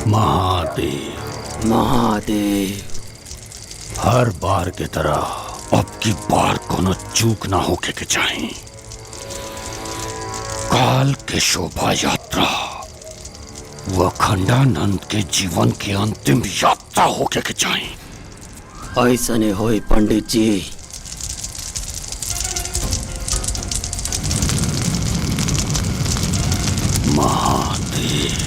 महादेव महादेव, हर बार की तरह अब की बार कोनो चूक ना होके के चाहिए। काल के शोभा यात्रा वह खंडानंद के जीवन की अंतिम यात्रा होके के चाहिए। ऐसा नहीं होई पंडित जी। महादेव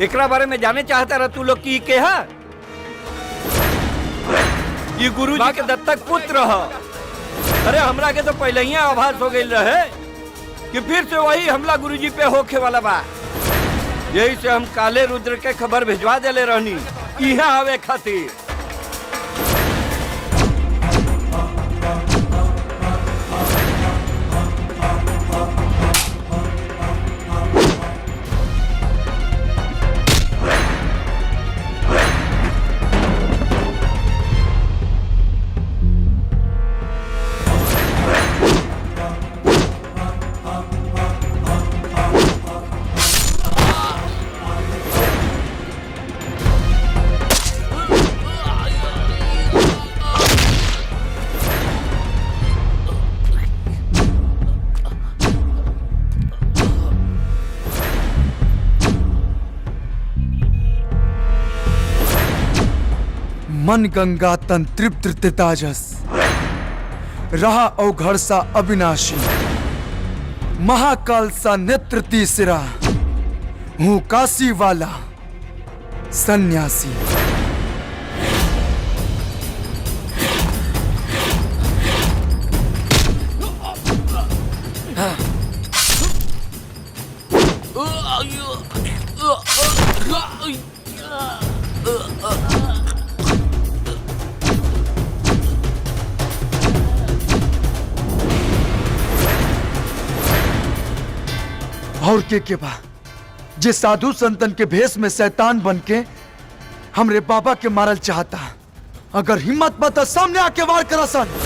एकरा बारे में जाने चाहता रहा तू लोग की के है? ये गुरुजी के दत्तक पुत्र है। अरे हमरा के तो पहले ही आभास हो गई रहे कि फिर से वही हमला गुरुजी पे होखे वाला बा। यही से हम काले रुद्र के खबर भिजवा देले रहनी यहाँ आवे खातिर। मन गंगा तन तृप्त तेजस, रहा अवघड़ सा अविनाशी, महाकाल सा नेत्र तीसरा, हूँ काशी वाला सन्यासी। और के बा जे साधु संतन के भेष में शैतान बन के हमरे बाबा के मारल चाहता। अगर हिम्मत बा तो सामने आके वार करा सन।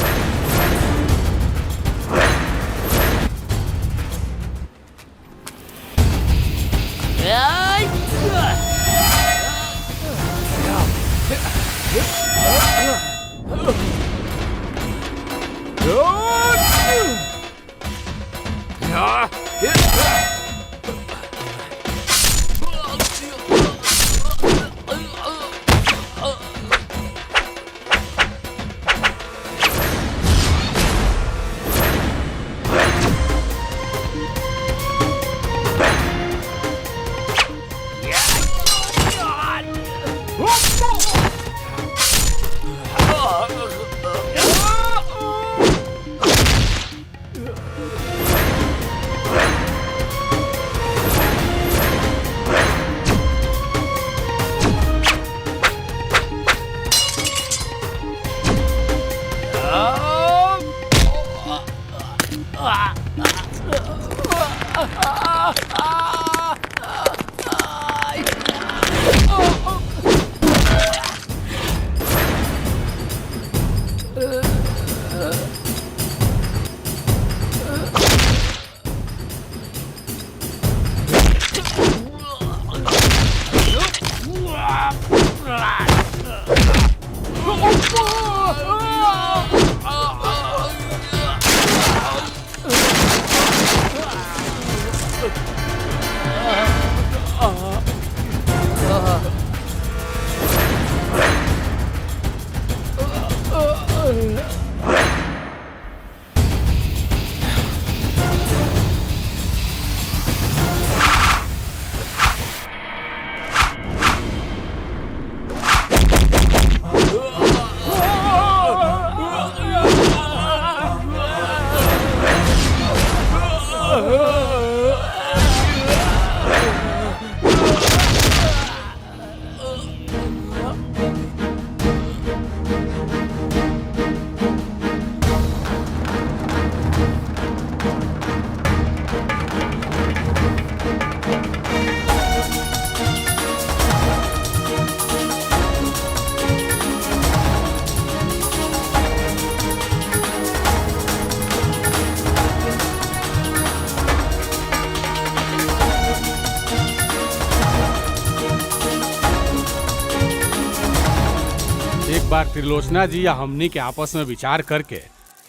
एक बार त्रिलोचना जी या हमनी के आपस में विचार करके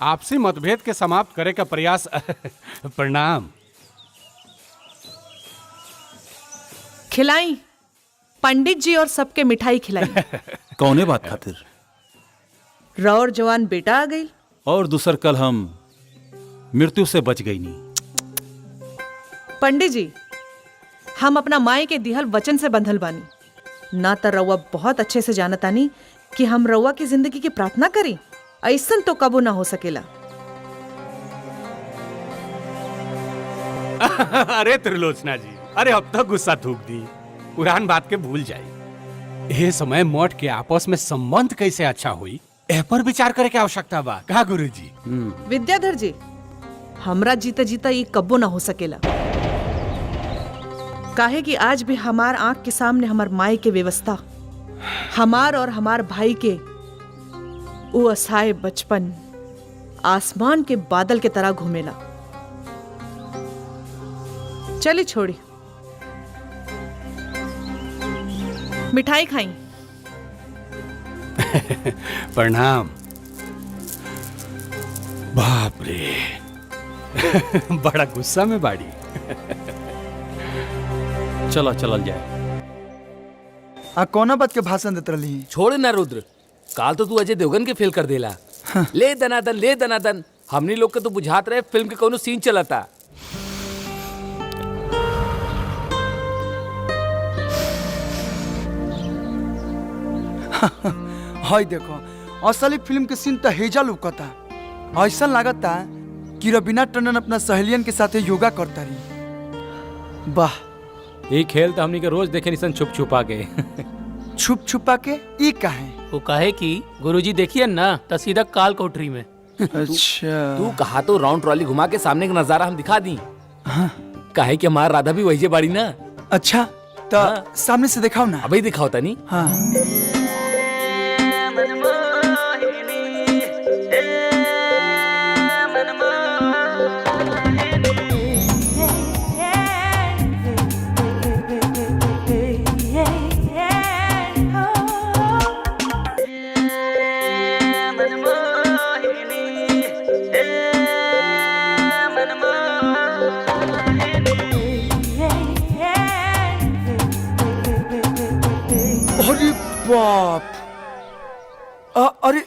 आपसी मतभेद के समाप्त करे का प्रयास प्रणाम। खिलाई पंडित जी और सबके मिठाई खिलाई। कौने बात खातिर? रौर जवान बेटा आ गई और दूसर कल हम मृत्यु से बच गई नहीं। पंडित जी, हम अपना माई के दिहल वचन से बंधल बानी। ना तो रउआ बहुत अच्छे से जानतानी कि हम रउआ की जिंदगी की प्रार्थना करी, ऐसन तो कबू ना हो सकेला। अरे त्रिलोचना जी, अरे अब तक गुस्सा थूक दी, पुरान बात के भूल जाई। ये समय मठ के आपस में संबंध कैसे अच्छा हुई ए पर विचार करे के आवश्यकता बा का गुरुजी? विद्याधर जी, हमरा जीता जीता ये कबू ना हो सकेला। काहे कि आज भी हमार आंख के सामने हमार माई के व्यवस्था, हमार और हमार भाई के वो असाए बचपन आसमान के बादल के तरह घूमेला। चली छोड़ी, मिठाई खाई। प्रणाम। बाप रे बड़ा गुस्सा में बाड़ी। चला चलल जाए। आ कौना बात के भाषण देत रही? छोड़ ना रुद्र, काल तो तू अजय देवगन के फेल कर देला। ले दनादन ले दनादन, हमनी लोग के तो बुझात रहे फिल्म के कोनो सीन चलता। हाय देखो, असली फिल्म के सीन तो हेजा लुकता। ऐसा लागता कि रवीना टंडन अपना सहेलियन के साथ योगा करता रही। वाह, ये खेल तो हमनी के रोज देखे निसन छुप छुपा के। छुप छुपा के ई काहे? वो कहे कि गुरुजी देखिए ना तो सीधा काल कोठरी में। अच्छा, तू कहा तो राउंड ट्रॉली घुमा के सामने का नजारा हम दिखा दी। काहे कि हमार राधा भी वही बाड़ी ना। अच्छा तो सामने से दिखाओ ना। अभी दिखाओ तनी। हाँ, अरे बाप, अरे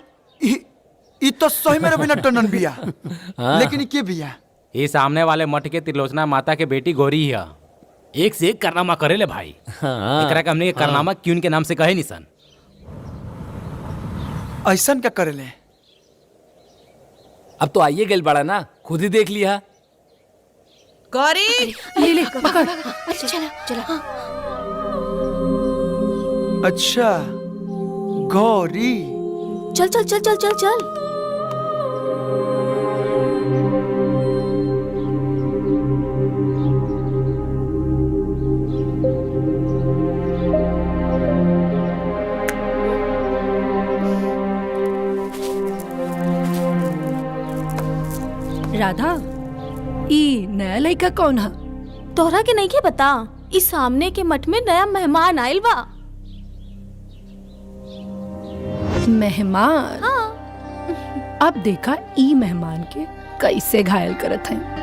ई तो सही में रवीना टंडन बिया। लेकिन के बिया? ये सामने वाले मठ के त्रिलोचना माता के बेटी गौरी है। एक से एक कारनामा करे ले भाई। एकरा के हमने कारनामा क्यों के नाम से कहे निसन। ऐसन क्या करे ले? अब तो आइए गल बड़ा ना, खुद ही देख लिया। गौरी, ले ले पकड़। अरे चला चला। अच्छा गौरी, चल चल चल चल चल चल। राधा, ई नया लड़का कौन है? तोहरा के नहीं के बता, इस सामने के मठ में नया मेहमान आयल बा। मेहमान? हाँ। अब देखा ई मेहमान के कैसे घायल करत हैं।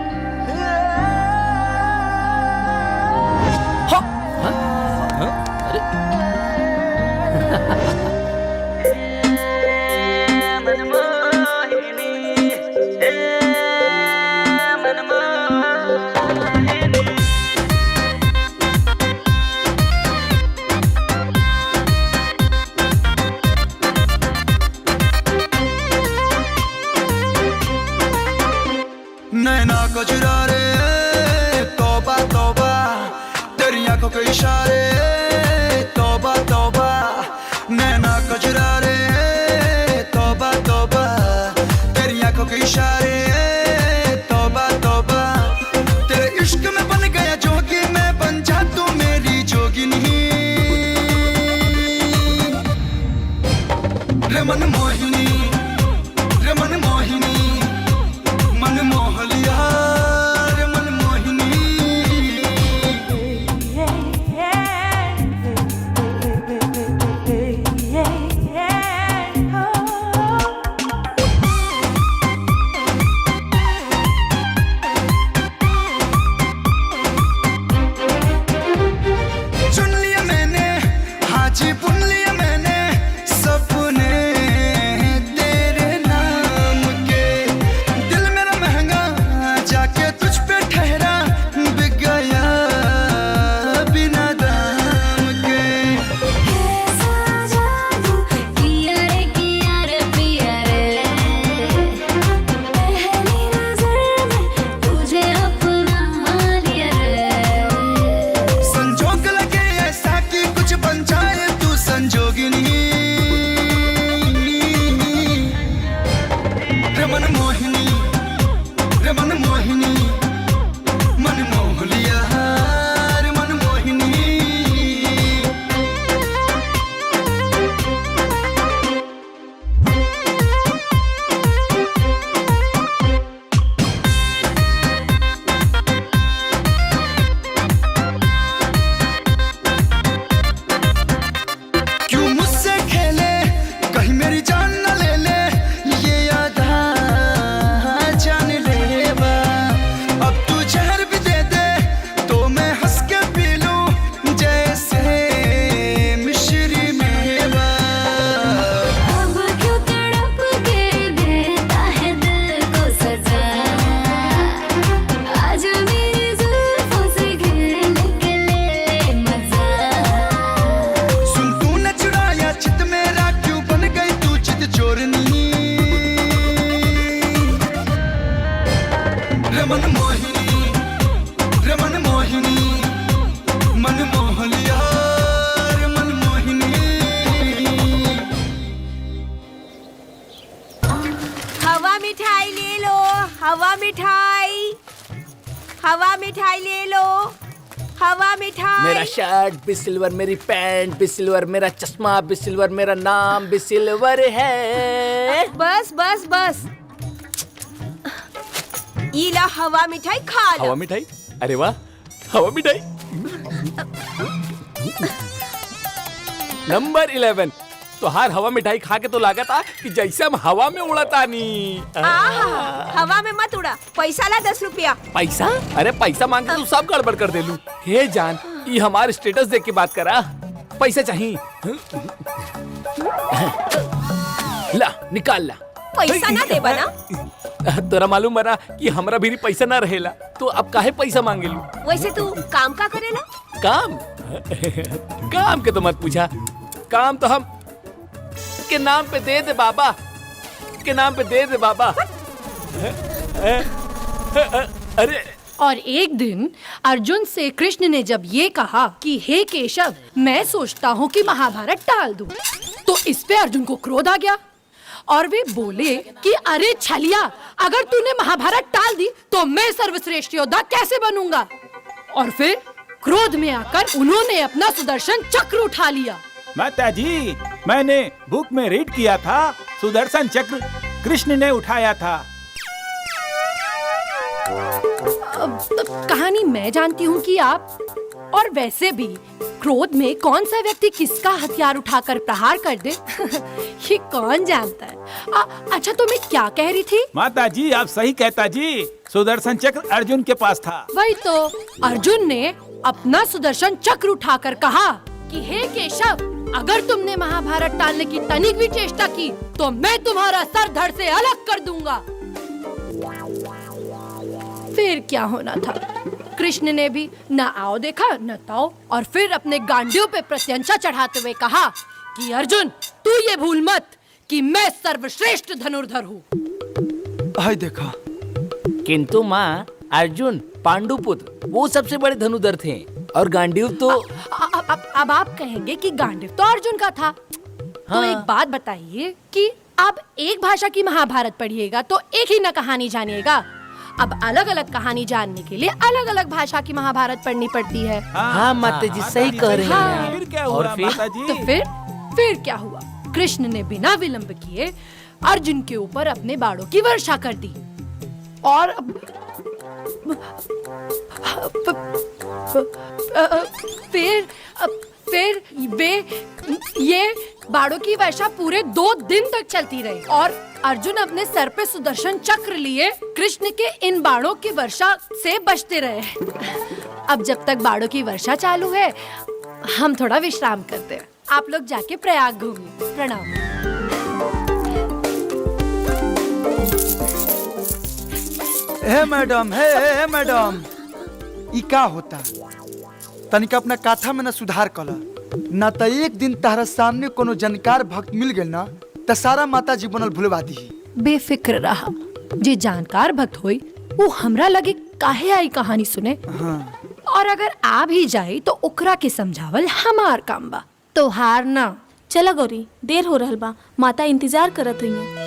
नैना को चुरा रे, तौबा तौबा, तेरी आंखों के इशारे, तौबा तौबा, नैना को चुरा रे, तौबा तौबा, तेरी आंखों के इशारे, तौबा तौबा, तेरे इश्क में बन गया जोगी, मैं बन जा तू मेरी जोगिनी। रे मन मोहिनी, रे मन मोहिनी, मन मोह लिया रे मन मोहिनी। मिठाई ले लो, हवा मिठाई, हवा मिठाई ले लो, हवा मिठाई। मेरा शर्ट भी सिल्वर, मेरी पैंट भी सिल्वर, मेरा चश्मा भी सिल्वर, मेरा नाम भी सिल्वर है। बस बस बस, ये ला हवा मिठाई खा लो। हवा मिठाई? अरे वाह, हवा मिठाई। नंबर 11, तो हर हवा मिठाई खा के तो लगा था कि जैसे हम हवा में उड़ता नहीं। हवा में मत उड़ा, पैसा ला 10 रुपया। पैसा? अरे पैसा मांग के तू सब गड़बड़ कर दे लू। हे जान, ये हमारे स्टेटस देख के बात करा, पैसा चाहिए। ला निकाल ला। पैसा ना दे बना। तोरा मालूम बना कि हमरा भी पैसा ना रहेला, तो अब काहे पैसा मांगे लू? वैसे तू काम का करेला? काम? काम के तो मत पूछा, काम तो हम के नाम पे दे दे बाबा, के नाम पे दे दे बाबा। अरे और एक दिन अर्जुन से कृष्ण ने जब ये कहा कि हे केशव, मैं सोचता हूँ कि महाभारत टाल दूं, तो इस पे अर्जुन को क्रोध आ गया और वे बोले कि अरे छलिया, अगर तूने महाभारत टाल दी तो मैं सर्वश्रेष्ठ योद्धा कैसे बनूंगा। और फिर क्रोध में आकर उन्होंने अपना सुदर्शन चक्र उठा लिया। माताजी, मैंने बुक में रीड किया था, सुदर्शन चक्र कृष्ण ने उठाया था। कहानी मैं जानती हूँ कि आप, और वैसे भी क्रोध में कौन सा व्यक्ति किसका हथियार उठाकर प्रहार कर दे ये कौन जानता है। अच्छा, तो मैं क्या कह रही थी? माताजी आप सही कहता जी, सुदर्शन चक्र अर्जुन के पास था। वही तो, अर्जुन ने अपना सुदर्शन चक्र उठाकर कहा कि हे केशव, अगर तुमने महाभारत टालने की तनिक भी चेष्टा की तो मैं तुम्हारा सर धड़ से अलग कर दूंगा। फिर क्या होना था, कृष्ण ने भी न आओ देखा न ताओ, और फिर अपने गांडियों पे प्रत्यंचा चढ़ाते हुए कहा कि अर्जुन, तू ये भूल मत कि मैं सर्वश्रेष्ठ धनुर्धर हूँ। हाय देखा। किंतु माँ, अर्जुन पांडुपुत्र वो सबसे बड़े धनुर्धर थे, और गांडीव तो अब आप कहेंगे कि गांडीव तो अर्जुन का था। तो एक बात बताइए कि आप एक भाषा की महाभारत पढ़िएगा तो एक ही न कहानी जानिएगा। अब अलग अलग कहानी जानने के लिए अलग अलग भाषा की महाभारत पढ़नी पड़ती है। हाँ माताजी सही कह रहे हैं। फिर क्या हुआ माताजी? तो फिर क्या हुआ, कृष्ण ने बिना विलंब किए अर्जुन के ऊपर अपने बाणों की वर्षा कर दी, और फिर ये बाणों की वर्षा पूरे 2 दिन तक चलती रही, और अर्जुन अपने सर पे सुदर्शन चक्र लिए कृष्ण के इन बाणों की वर्षा से बचते रहे। अब जब तक बाणों की वर्षा चालू है, हम थोड़ा विश्राम करते हैं। आप लोग जाके प्रयाग घूमिए। प्रणाम। हे मैडम, हे मैडम, ई का होता? तनिका अपना काथा में न सुधार कला, न तो एक दिन तारा सामने कोनो जानकार भक्त मिल गए ना, तो सारा माता जी बनल भुलवा दी। बेफिक्र रहा, जे जानकार भक्त होई वो हमरा लगे काहे आई कहानी सुने। हाँ। और अगर आ भी जाए तो ओकरा के समझावल हमार काम बा, तो हार ना। चला गौरी, देर हो रहल बा, माता इंतजार करत हुई।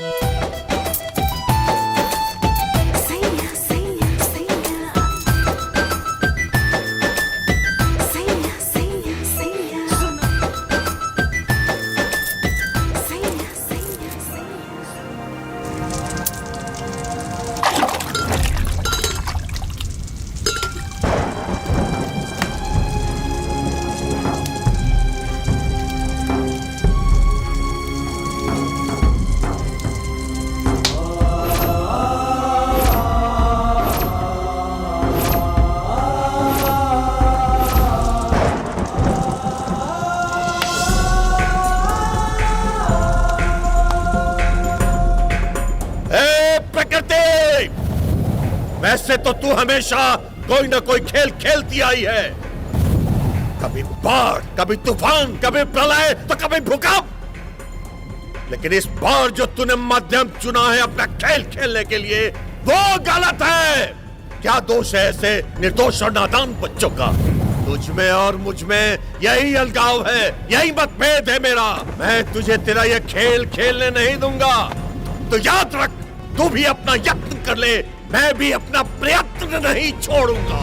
वैसे तो तू हमेशा कोई ना कोई खेल खेलती आई है, कभी बाढ़, कभी तूफान, कभी प्रलय, तो कभी भूकंप। लेकिन इस बार जो तूने माध्यम चुना है अपना खेल खेलने के लिए, वो गलत है। क्या दोष है ऐसे निर्दोष और नादान बच्चों का? तुझ में और मुझ में यही अलगाव है, यही मतभेद है मेरा। मैं तुझे तेरा ये खेल खेलने नहीं दूंगा। तो याद रख, तू भी अपना यत्न कर ले, मैं भी अपना प्रयत्न नहीं छोड़ूंगा।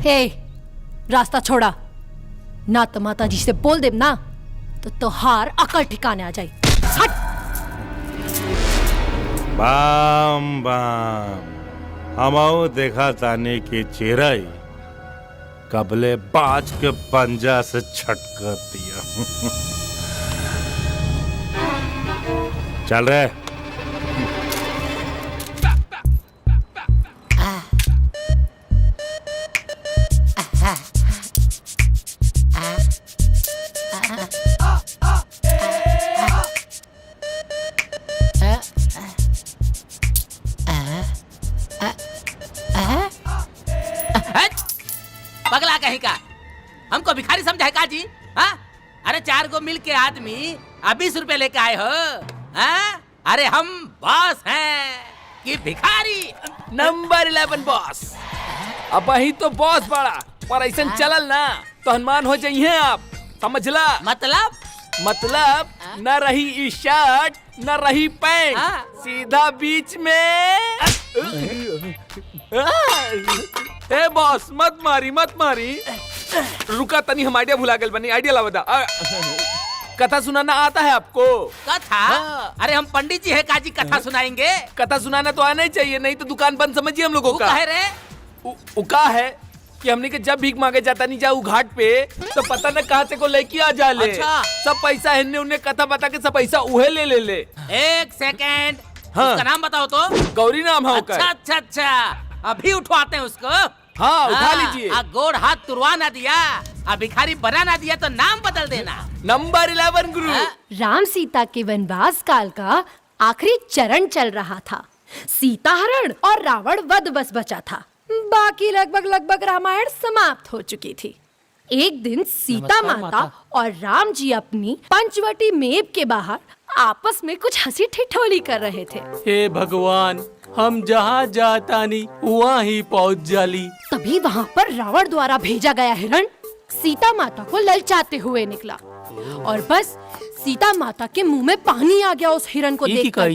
हे, रास्ता छोड़ा, ना तो माता जी से बोल देव ना तो तोहार अकल ठिकाने आ जाए। हट। बाम बाम हमाओ देखा ताने की चिराई कबले बाज के पंजा से छटकर दिया। चल रहे पगला कहीं का, हमको भिखारी समझा है का जी? हाँ? अरे 4 गो मिल के आदमी 20 रुपए लेके आए हो? हाँ? अरे हम बॉस हैं कि भिखारी? Number 11 boss. अब ही तो बॉस बड़ा, पर ऐसा चलल ना तो हनुमान हो जाइए आप, समझला? मतलब न रही ई शर्ट न रही पैंट, सीधा बीच में। ए बॉस मत मारी। रुका तनी, हम आइडिया भुला गए बनी, आइडिया लावा दा। कथा सुनाना आता है आपको? कथा? अरे हम पंडित जी है काजी, कथा सुनाएंगे? कथा सुनाना तो आना ही चाहिए, नहीं तो दुकान बंद समझिए हम लोगों का। उका है कि हमने के जब भीख मांगे जाता नहीं जाऊ घाट पे तो पता न कहाँ से को लेके आ जा ले। अच्छा। सब पैसा हिन्ने उन्हें कथा बता के सब पैसा उहे ले। 1 सेकेंड, हाँ। उसका नाम बताओ तो। गौरी नाम है उसका। अच्छा, अभी उठवाते हैं उसको। हाँ उठा लीजिए। गोड़ हाथ तुरवा ना दिया, भिखारी बना ना दिया तो नाम बदल देना। नंबर 11 गुरु। राम सीता के वनवास काल का आखिरी चरण चल रहा था। सीता हरण और रावण वध बस बचा था, बाकी लगभग रामायण समाप्त हो चुकी थी। एक दिन सीता माता और राम जी अपनी पंचवटी मेव के बाहर आपस में कुछ हंसी ठिठोली कर रहे थे। हे भगवान, हम जहाँ जाता नहीं वहाँ ही पहुँच जाली। तभी वहाँ पर रावण द्वारा भेजा गया हिरण सीता माता को ललचाते हुए निकला और बस सीता माता के मुंह में पानी आ गया उस हिरण को देख कर।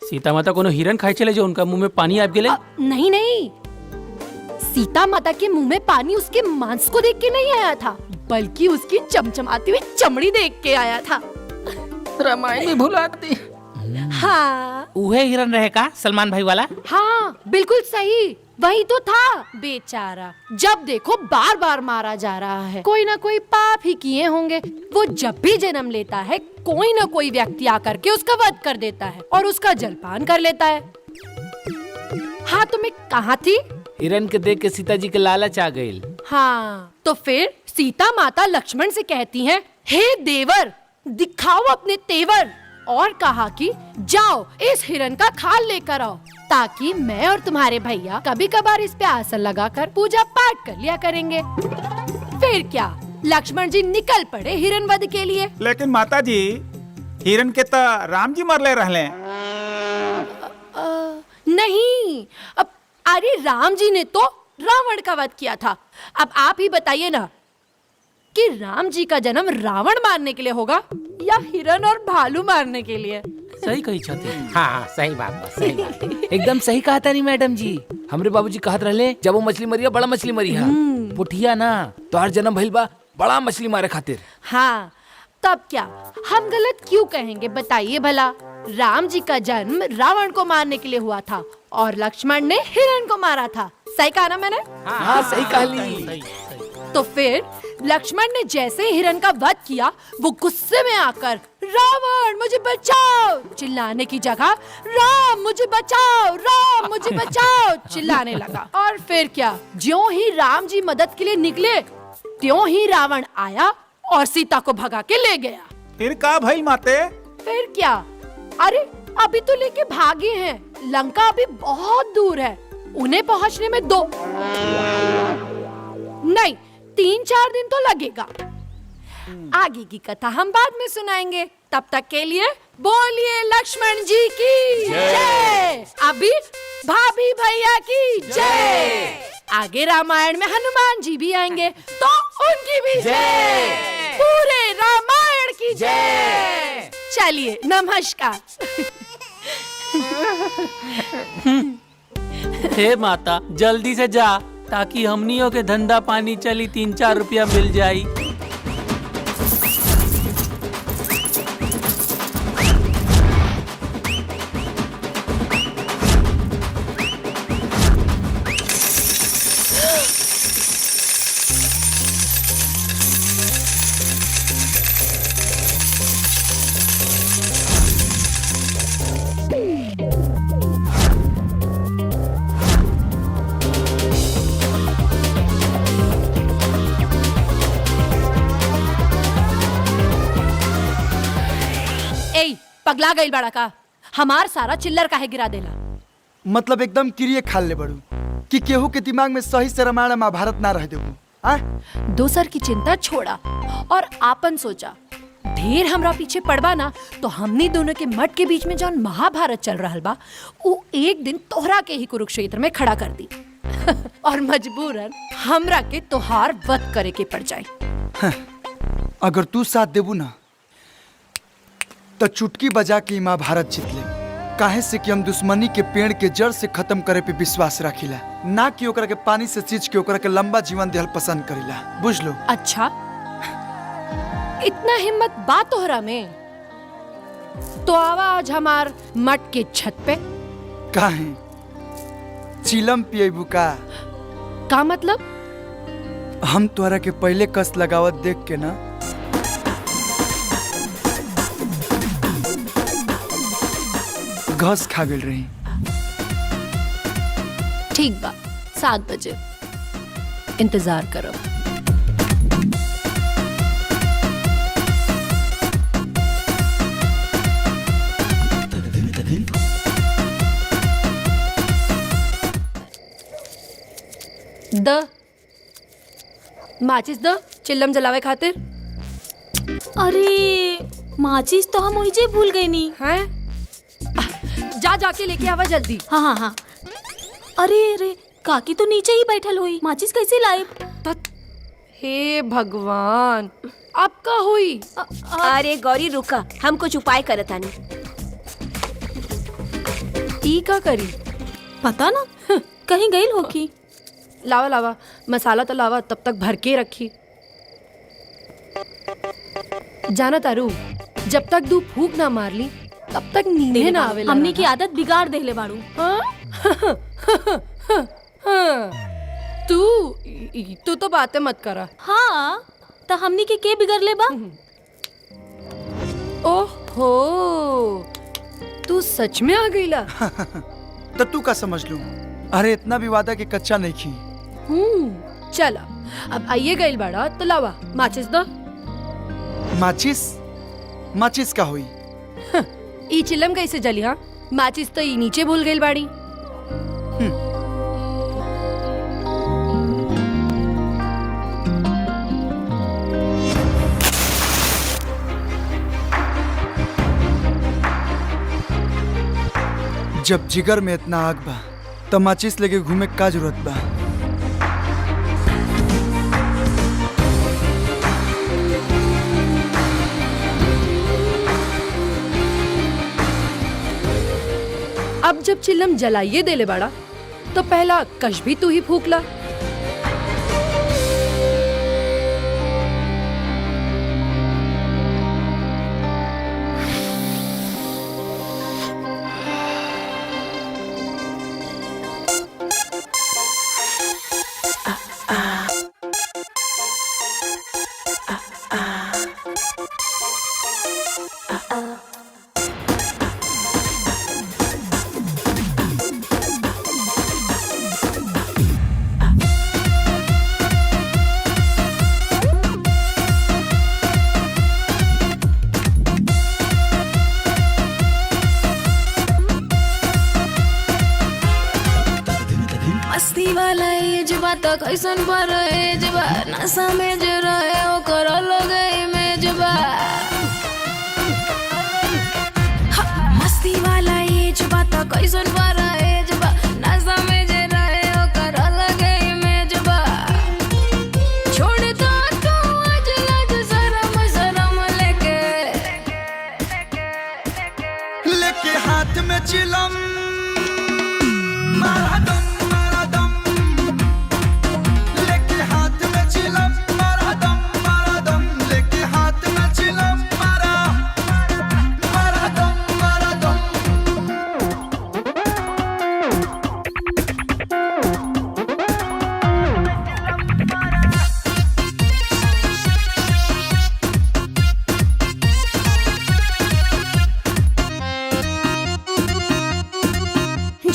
सीता माता को हिरण खाए चले जो उनका मुंह में पानी आ गया? नहीं, सीता माता के मुंह में पानी उसके मांस को देख के नहीं आया था, बल्कि उसकी चमचमाती हुई चमड़ी देख के आया था। रामायण में भुलाती। हाँ, उहे हिरण रहेगा सलमान भाई वाला? हाँ बिल्कुल सही, वही तो था। बेचारा जब देखो बार बार मारा जा रहा है, कोई ना कोई पाप ही किए होंगे। वो जब भी जन्म लेता है कोई ना कोई व्यक्ति आकर के उसका वध कर देता है और उसका जलपान कर लेता है। हाँ तो मैं कहाँ थी? हिरण के देख के सीता जी के लालच आ गई। हाँ तो फिर सीता माता लक्ष्मण से कहती हैं, हे देवर दिखाओ अपने तेवर, और कहा कि जाओ इस हिरण का खाल लेकर आओ ताकि मैं और तुम्हारे भैया कभी कभार इस पे आसन लगाकर पूजा पाठ कर लिया करेंगे। फिर क्या, लक्ष्मण जी निकल पड़े हिरण वध के लिए। लेकिन माता जी हिरण के तो राम जी मरले रहले। नहीं, अब अरे राम जी ने तो रावण का वध किया था। अब आप ही बताइए ना कि राम जी का जन्म रावण मारने के लिए होगा या हिरण और भालू मारने के लिए? सही कही छथी। हाँ सही बात, सही बात। एकदम सही कहा था नहीं मैडम जी। हमरे बाबूजी कहत रहले जब वो मछली मरिया बड़ा मछली मरिया, पुठिया ना तो हर जन्म भइल बा बड़ा मछली मारे खातिर। हाँ तब क्या हम गलत क्यों कहेंगे बताइए भला। राम जी का जन्म रावण को मारने के लिए हुआ था और लक्ष्मण ने हिरण को मारा था। सही कहा ना मैंने? हाँ सही कहा ली। तो फिर लक्ष्मण ने जैसे ही हिरण का वध किया, वो गुस्से में आकर रावण मुझे बचाओ चिल्लाने की जगह राम मुझे बचाओ चिल्लाने लगा। और फिर क्या, ज्यों ही राम जी मदद के लिए निकले, त्यों ही रावण आया और सीता को भगा के ले गया। फिर का भाई माते? फिर क्या, अरे अभी तो लेके भागे हैं, लंका अभी बहुत दूर है, उन्हें पहुंचने में 3-4 दिन तो लगेगा। आगे की कथा हम बाद में सुनाएंगे, तब तक के लिए बोलिए लक्ष्मण जी की जय। अभी भाभी भैया की जय। आगे रामायण में हनुमान जी भी आएंगे तो उनकी भी जय। पूरे रामायण की जय। चलिए नमस्कार। हे माता, जल्दी से जा ताकि हमनियों के धंधा पानी चली, 3-4 रुपया मिल जाई। पगला गई बड़ा का, हमार सारा चिल्लर काहे गिरा देला? मतलब एकदम किरिए खाल ले बड़ू कि केहू के दिमाग में सही से रामायण महाभारत ना रह देबू। दोसर की चिंता छोड़ा और आपन सोचा। ढेर हमरा पीछे पड़बा ना तो हमनी दोनों के मठ के बीच में जौन महाभारत चल रहल बा, वो एक दिन तोहरा के ही कुरुक्षेत्र में खड़ा कर दी और मजबूरन हमरा के तोहार वध करे के पड़ जाए। अगर तू साथ देबू ना तो चुटकी बजा के महाभारत जीत ले। काहे से कि हम दुश्मनी के पेड़ के जड़ से खत्म करे पे विश्वास रखिला, ना कि ओकरा के पानी से सींच के ओकरा के लंबा जीवन देहल पसंद करिला। बुझ लो। अच्छा, इतना हिम्मत बात तोहरा में? तो आवा आज हमार मठ के छत पे। काहे चिलम पिएबू का मतलब? हम तोहरा के पहले कस लगावत देख के ना घास खा गई रही। ठीक बा, 7 बजे इंतजार करो। माचिस द चिल्लम जलावे खातिर। अरे माचिस तो हम ओहिजे भूल गई नी। हैं? जाके लेके आवा जल्दी। हाँ। अरे काकी तो नीचे ही बैठल हुई, माचिस कैसे लाई? हे भगवान, अब का हुई? अरे गौरी रुका, हम कुछ उपाय करत आनी। ई का करी? पता ना, कहीं गई होगी। लावा मसाला तो लावा, तब तक भर के रखी। जाना तारू, जब तक दू फूक ना मार ली तब तक नींद ना आवे। हमनी की आदत बिगाड़ देले बाड़ू। तू तो बातें मत करा। हाँ, तो हमनी के बिगड़ ले बा? ओहो, तू सच में आ गईला? तो तू का समझ लू? अरे इतना भी वादा के कच्चा नहीं खी। चला, अब आइए गईल बड़ा तो लावा माचिस दो। माचिस का हुई? ई चिलम कैसे जली? हाँ, माचिस तो ई नीचे भूल गई बाड़ी। जब जिगर में इतना आग बा तो माचिस लेके घूमे का जरूरत बा? अब जब चिल्लम जलाइए देले बाड़ा तो पहला कश भी तू ही फूकला। बात कैसन पर एजबा नशा में जे रहे ओकर अलग इमेजबा मस्ती वाला एज बात कैसन पर एजबा नशा में जे रहे ओकर अलग इमेजबा छोड़ दो तू आज लाज शरम शरम लेके हाथ में चिलम मारा दम लेके हाथ में चिलम मारा दम लेके हाथ में चिलम मारा दम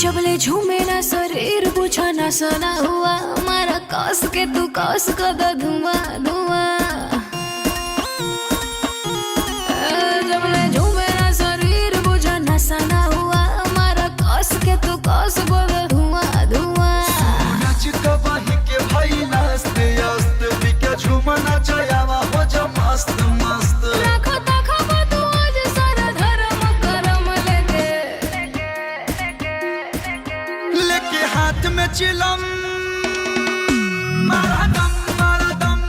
जबले झूमे ना शरीर बुझा ना सना हुआ हमारा कस के तू कस कर दे धुआं धुआं जबले झूमे ना शरीर बुझा ना सना हुआ हमारा कस के तू कस कर दे धुआं धुआं नाच कबाही के भाई नाचते आस्ते बिके झूमना चायावा हो जा मस्त मस्त रखो तखो तू आज सारा धर्म करम लेके हाथ में चिलम मारा दम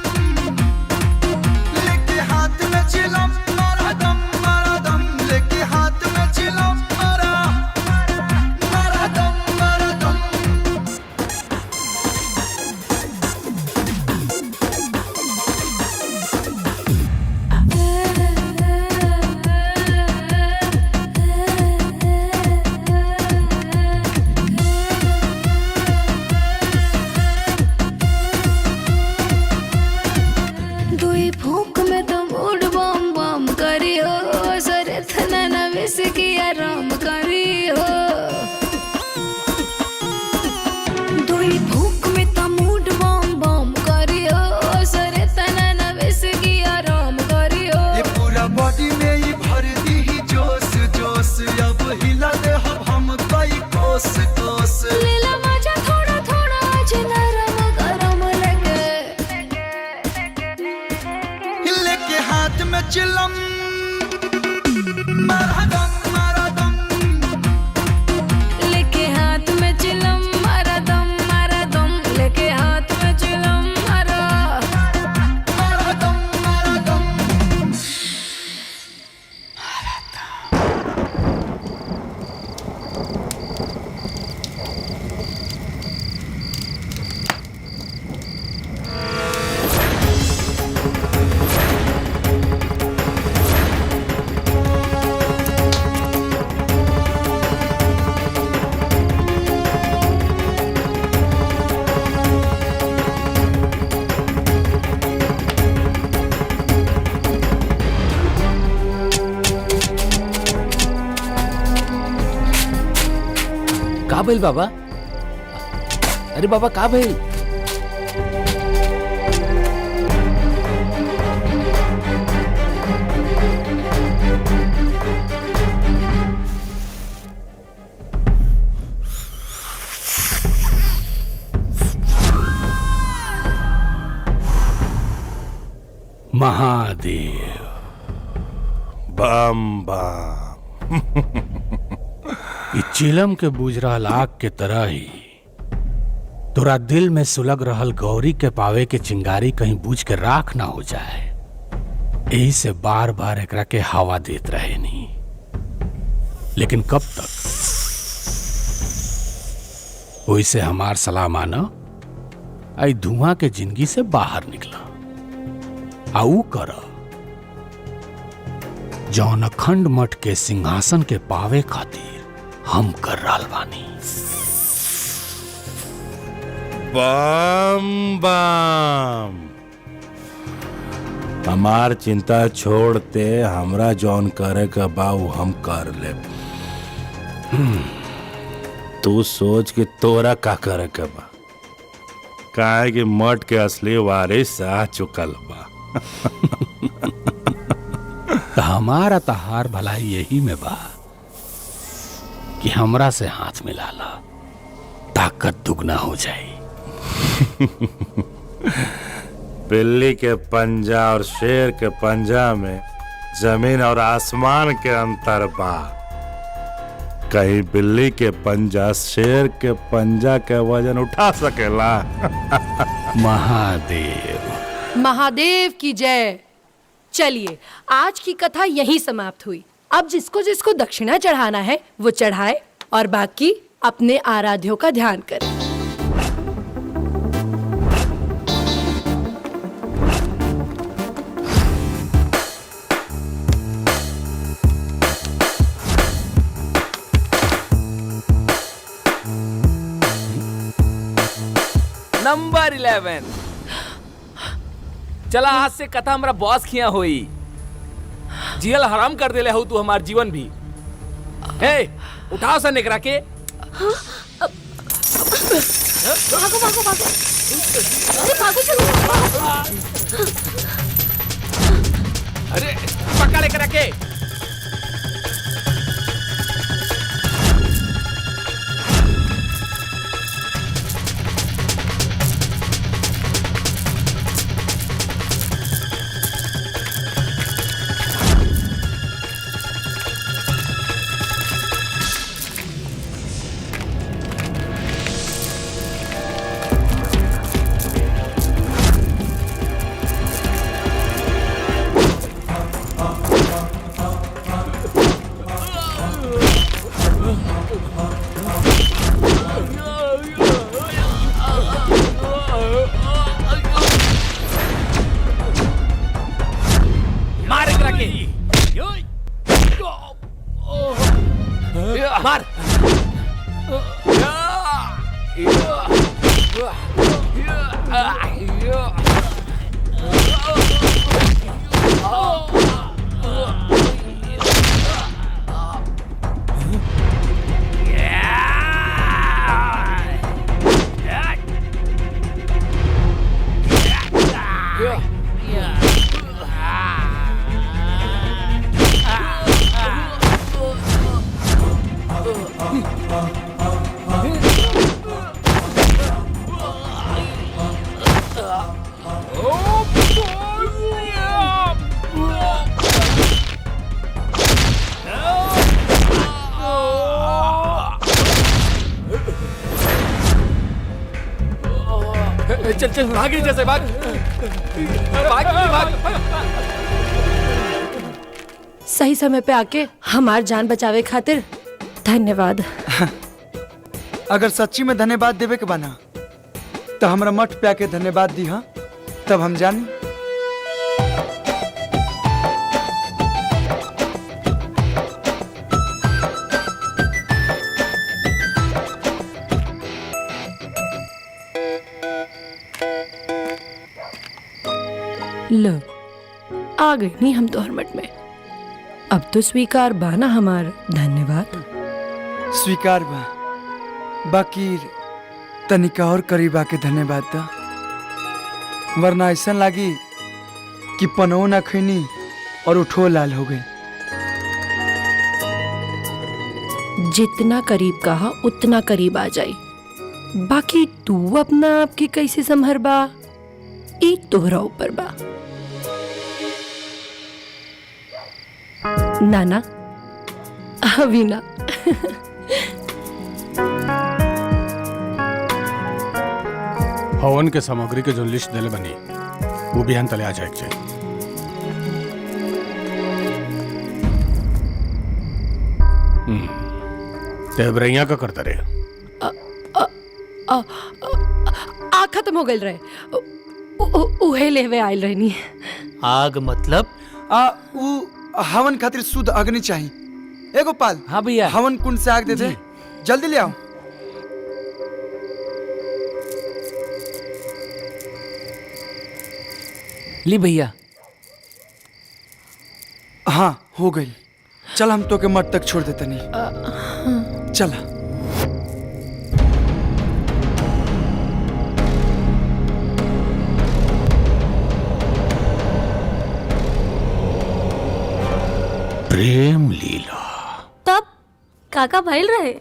लेके हाथ में चिलम मारा दम लेके हाथ में चिलम मारा दम दुई फूंक में तो मूड बम बम करी हो सरे थना ना विस की आराम करी हो दुई फूंक में तो मूड बम बम करी हो सरे थना ना विस की आराम करी हो ये पूरा बॉडी में ही भर दी ही जोश जोश अब हिला दे हम कई कोस कोस लीला मजा थोड़ा थोड़ा आज नरम गरम लेके हाथ में चिलम मारा दम लेके हाथ में चिलम मारा दम लेके हाथ में चिलम मारा दम का भइल बाबा? अरे बाबा का भइल? महादेव बम बम ई चिलम के बुझ रहल आग के तरह ही तोरा दिल में सुलग रहल गौरी के पावे के चिंगारी कहीं बुझ के राख ना हो जाए, यही से बार बार एकरा के हवा देत रहे नहीं। लेकिन कब तक? ओइसे हमार सलाह माना, आई धुआं के जिंदगी से बाहर निकला आऊ कर जौन अखंड मठ के सिंहासन के पावे खातिर हम कर रहल बानी। बम बम हमार चिंता छोड़ते हमरा जौन करे का बाऊ हम कर ले। तू सोच कि तोरा का करे के बा, काहे कि मठ के असली वारिस आ चुकल बा। हमारा तहार भलाई यही में बा कि हमरा से हाथ मिला ला, ताकत दुगना हो जाए। बिल्ली के पंजा और शेर के पंजा में जमीन और आसमान के अंतर बा। कहीं बिल्ली के पंजा शेर के पंजा के वजन उठा सकेला? महादेव महादेव की जय। चलिए आज की कथा यहीं समाप्त हुई। अब जिसको जिसको दक्षिणा चढ़ाना है वो चढ़ाए और बाकी अपने आराध्यों का ध्यान करें। नंबर 11। चला आज से कथा हमारा बॉस खिया होई। जियल हराम कर देले हो तू हमार जीवन भी। हे उठाओ सा निकरा के। भागो भागो भागो, अरे भागो चलो। अरे पकड़ लेकर के। मार। चल चल भाग जैसे भाग भाग भाग। सही समय पे आके हमार जान बचावे खातिर धन्यवाद। अगर सच्ची में धन्यवाद देवे के बना तो हमरा मठ पे आके धन्यवाद दी। हाँ तब हम जानी। लो आ गई नहीं हम तोहर मठ में। अब तो स्वीकार बाना हमार धन्यवाद। स्वीकार बा, बाकी तनिका और करीब आके धन्यवाद दा, वरना ऐसा लागी कि पनो ना खैनी और उठो लाल हो गई। जितना करीब कहा उतना करीब आ जाई। बाकी तू अपना आप की कैसे संभरबा ई तोहरा ऊपर बा। नाना अभी ना। हवन के सामग्री के जो लिस्ट दिले बनी वो भी तले आ जाए। तेबरैया का करता रहे। आ खत्म हो गई रहे। उहे लेवे आयल रहनी। आग मतलब हवन खातिर शुद्ध अग्नि चाहिए। ए गोपाल। हाँ भैया। हवन कुंड से आग दे दे, जल्दी ले आओ। ली भैया। हाँ हो गई। चल हम तो के मठ तक छोड़ देते नहीं। चला। प्रेम लीला तब काका भइल रहे।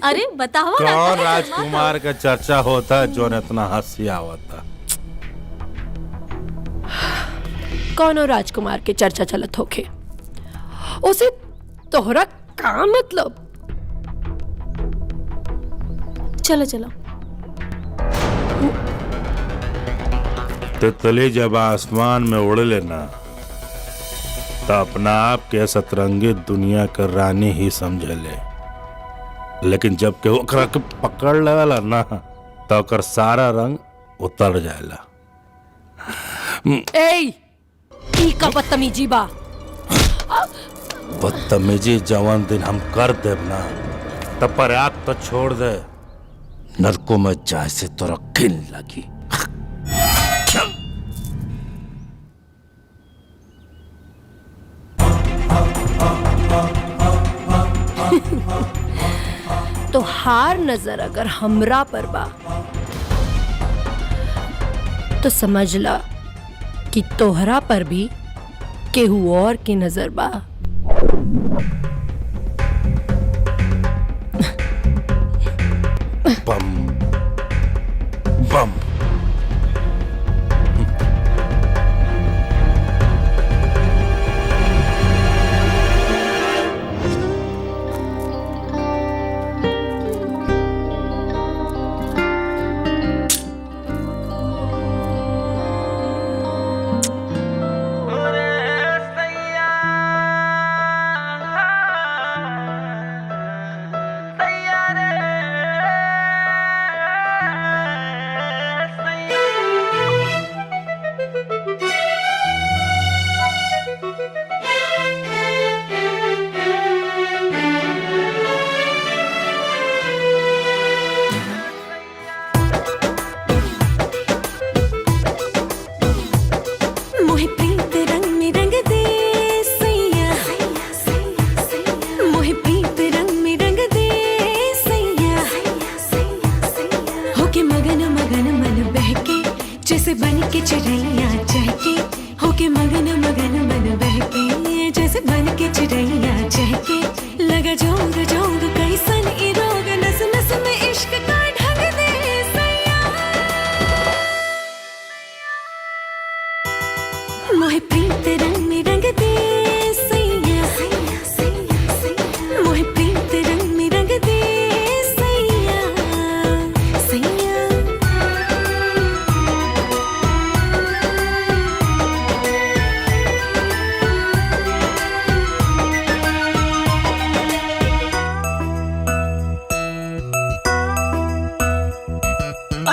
अरे बताओ ना। कौन राजकुमार का चर्चा होता है जो इतना हंसिया होता? कौनो राजकुमार के चर्चा चलत होखे, उसे तोहरा का मतलब? चलो चलो। तितली जब आसमान में उड़ लेना तो अपना आप के सतरंगी दुनिया का रानी ही समझ ले, लेकिन जब के ओकरा के पकड़ लेला ना तो ओकर सारा रंग उतर जाएला। ए, ई का बदतमीजी बा। बदतमीजी जवान दिन हम कर देब ना तब प्रयाग तो छोड़ दे, नरकों में जाए से तोरा घिन लगी। तो हार नजर अगर हमरा पर बा तो समझ ला कि तोहरा पर भी केहू और की नजर बा। बम बम।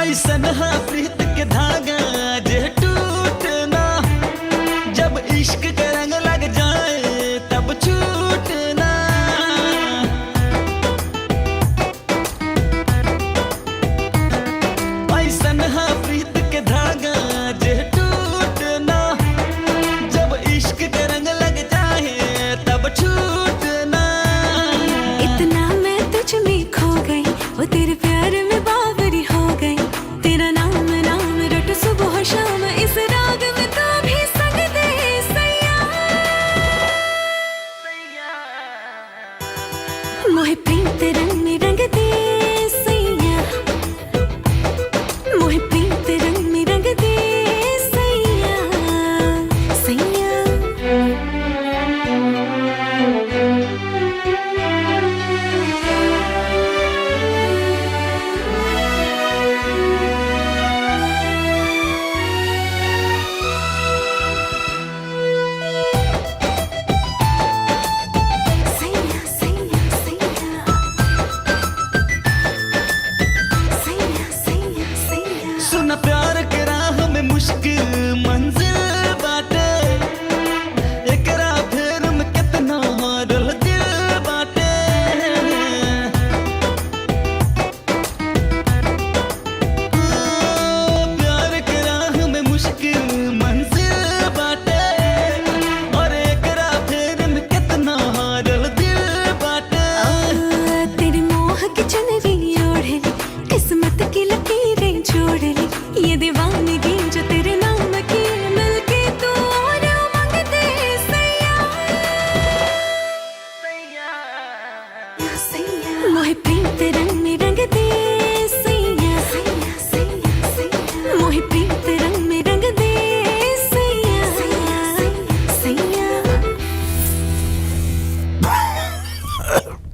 ऐसन हा प्रीत के धागा जे टूटना, जब इश्क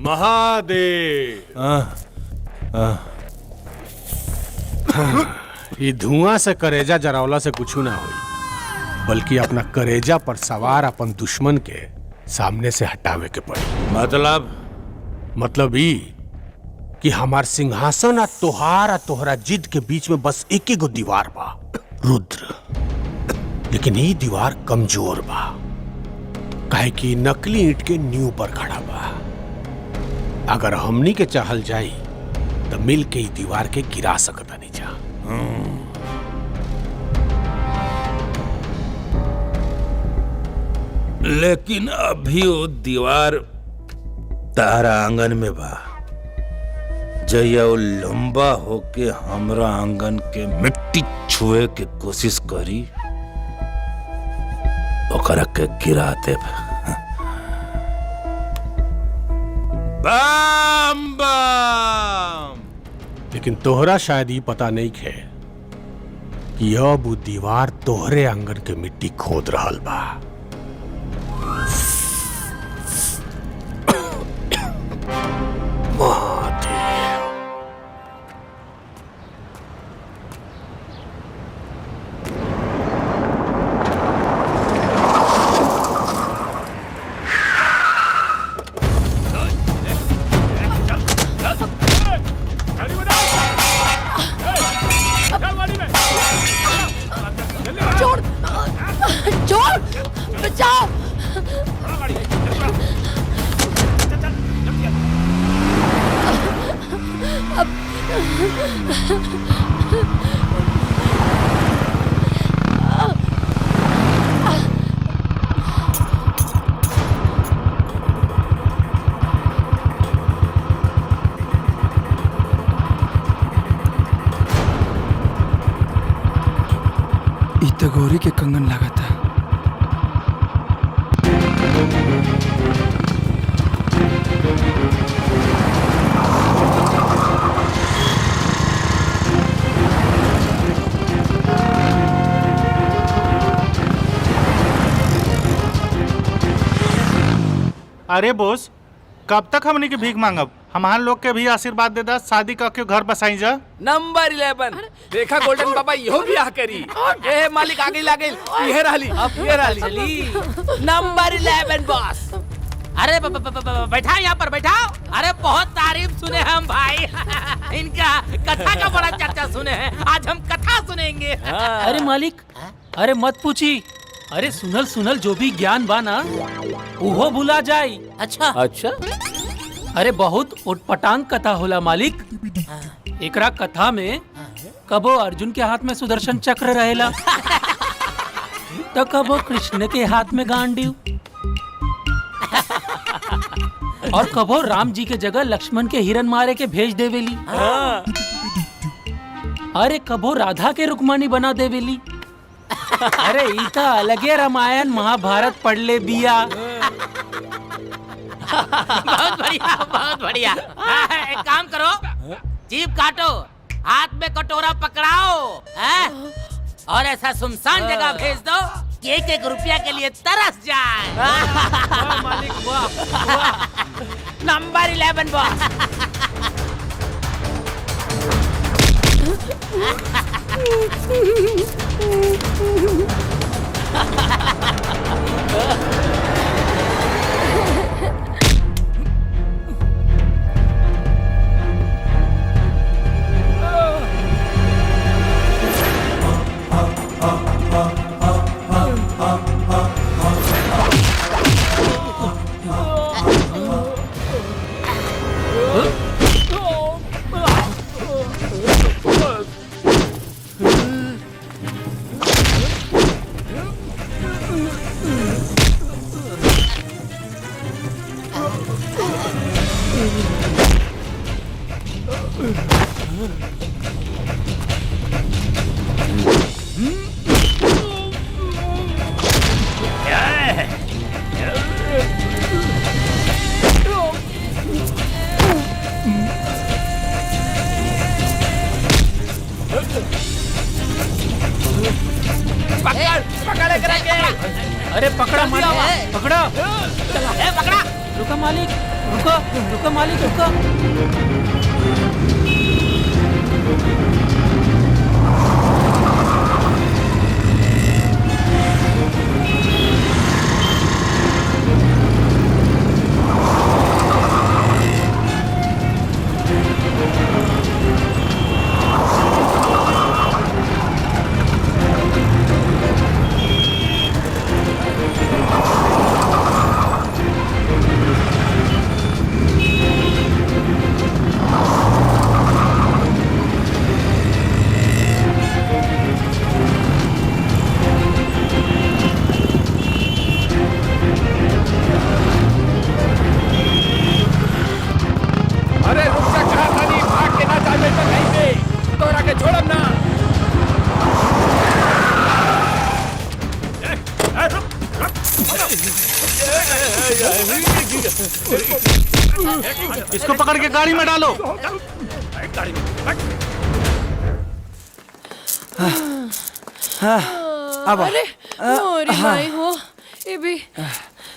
महादेव। ये धुआं से करेजा जरावला से कुछ ना होई, बल्कि अपना करेजा पर सवार अपन दुश्मन के सामने से हटावे के पड़ी। मतलब ई कि हमार सिंहासन आ तोहरा जिद के बीच में बस एक ही गो दीवार बा, रुद्र। लेकिन ये दीवार कमजोर बा, काहे कि नकली ईंट के नींव पर खड़ा बा। अगर हमनी के चाहल जाई तो मिल के ई दीवार के गिरा सकता नहीं जा। लेकिन अभी वो दीवार तारा आंगन में बा। जया वो लंबा होके हमरा आंगन के मिट्टी छुए के कोशिश करी, ओकरा के गिरा देब। बम बम। लेकिन तोहरा शायद ये पता नहीं है कि अब वो दीवार तोहरे आंगन के मिट्टी खोद रहल बा। गौरी के कंगन लगा था। अरे बोस, कब तक हमनी के भीख मांगब? हमार लोग के भी आशीर्वाद दे दा, शादी करके घर बसाई जा। नंबर 11 देखा गोल्डन बाबा इहो ब्याह करी। ए मालिक आगे लागे ये रहली नंबर 11 बॉस। अरे बैठा यहाँ पर बैठाओ। अरे बहुत तारीफ सुने हम भाई इनका कथा का बड़ा चर्चा सुने हैं, आज हम कथा सुनेंगे। अरे मालिक, अरे मत पूछी। अरे सुनल सुनल जो भी ज्ञान बा ना वो भुला जाई। अच्छा अच्छा। अरे बहुत उटपटांग कथा होला मालिक। एकरा कथा में कबो अर्जुन के हाथ में सुदर्शन चक्र रहेला तो कबो कृष्ण के हाथ में गांडीव, और कबो राम जी के जगह लक्ष्मण के हिरन मारे के भेज देवेली। अरे कबो राधा के रुक्मानी बना देवेली। अरे इता अलगे रामायण महाभारत पढ़ ले बिया। बहुत बढ़िया बहुत बढ़िया। एक काम करो, जीभ काटो, हाथ में कटोरा पकड़ाओ और ऐसा सुनसान जगह भेज दो कि 1-1 रुपया के लिए तरस जाए। मालिक वाह। Number 11 boss. अरे पकड़ा पकड़ा। पकड़ा रुको मालिक, रुको रुको मालिक, रुको। अरे रुक जा, कहा था नहीं, भाग के ना जा बेटा कहीं पे, तोरा के छोड़ब ना। इसको पकड़ के गाड़ी में डालो। अब अरे मोरी माई हो,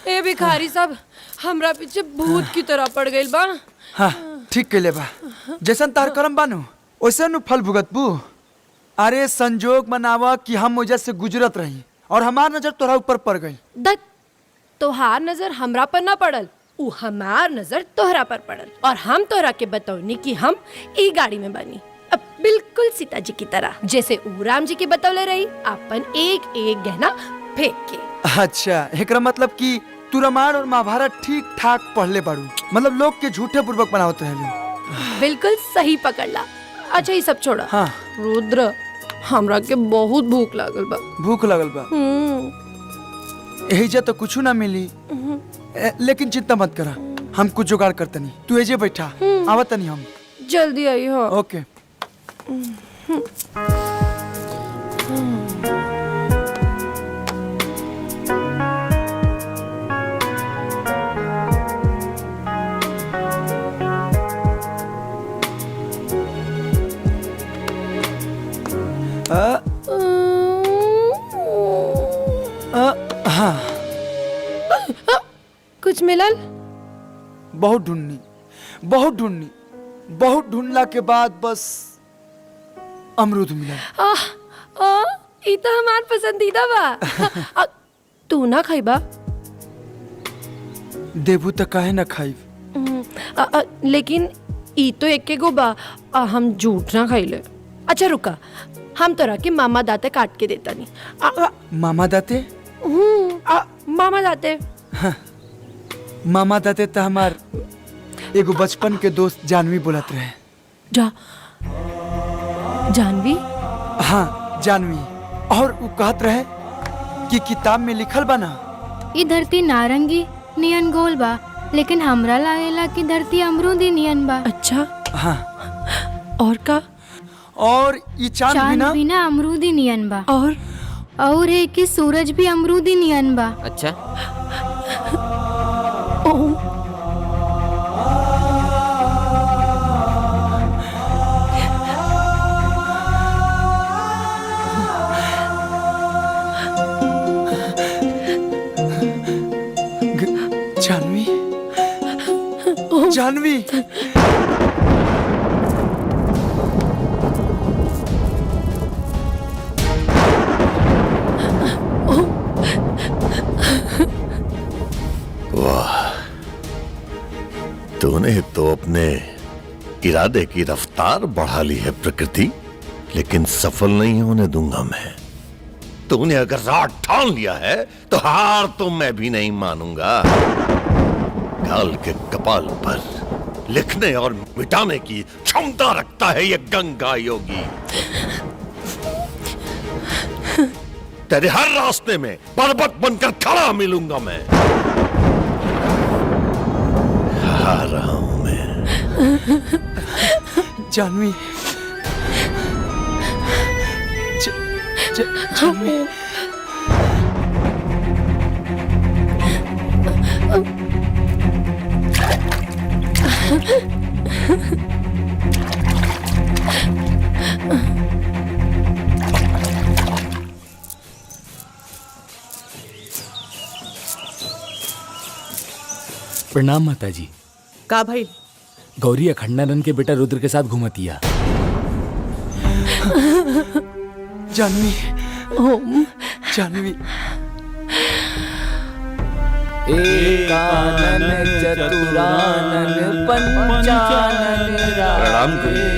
ए भिखारी साहब हमरा पीछे भूत की तरह पड़ गइल बा। हाँ ठीक के बा, जैसन तार करम बानू वैसे नु फल भुगतबू। अरे संजोग मनावा कि हम वजह से गुजरत रही और हमार नजर तोरा ऊपर पड़ गई। दत तोहार नजर हमरा पर ना पड़ल, उ हमार नजर तोहरा पर पड़ल और हम तोहरा के बतौनी कि हम ई गाड़ी में बनी, अब बिल्कुल सीता जी की तरह, जैसे उ राम जी के बतौले रही, अपन एक एक गहना फेंक के। अच्छा एकरा मतलब कि तू रामायण और महाभारत ठीक ठाक पढ़ले बाड़ू, मतलब लोग के झूठे पूर्वक बनावत रहलू। बिल्कुल सही पकड़ला। अच्छा ये सब छोड़ा। हाँ रुद्र हमरा के बहुत भूख लागल बा। भूख लगल बा? एहिजा तो कुछ ना मिली, लेकिन चिंता मत करा, हम कुछ जुगाड़ करतनी, तू एजे बैठा, आवतनी हम। जल्दी आई हो। ओके। हाँ कुछ मिलल? बहुत ढूंढनी, बहुत ढूंढनी, बहुत ढूंढला के बाद बस अमरूद मिला। ई तो हमार पसंदीदा बा। तू ना खाइबा? देबू तो काहे ना खाई। लेकिन ई तो एक गो बा, हम झूठ ना खाइले। अच्छा रुका, हम तोरा के मामा दाते काट के देता नहीं। मामा दाते? मामा दाते। हाँ, मामा दाते तो हमार एगो बचपन के दोस्त जानवी बोलत रहे। जानवी? हाँ जानवी, और वो कहत रहे कि किताब में लिखल बा ना, ई धरती नारंगी नियन गोल बा, लेकिन हमरा लागेला कि धरती अमरूदी नियन बा। अच्छा हाँ। और का? और ये चांद भी ना अमरूदी नियन बा। और है कि सूरज भी अमरूदी नियन बा। अच्छा जानवी, जानवी, तूने तो अपने इरादे की रफ्तार बढ़ा ली है प्रकृति, लेकिन सफल नहीं होने दूंगा मैं। तूने अगर रात ठान लिया है तो हार तो मैं भी नहीं मानूंगा। काल के कपाल पर लिखने और मिटाने की क्षमता रखता है ये गंगा योगी। तेरे हर रास्ते में पर्वत बनकर खड़ा मिलूंगा मैं। आ रहा हूं मैं। जानवी, जानवी, प्रणाम माता जी। का भाई? गौरी अखंडानंद के बेटा रुद्र के साथ घूमतिया। जानवी, ओम जानवी। एकानन चतुरानन पंचानन प्रणाम गुरु।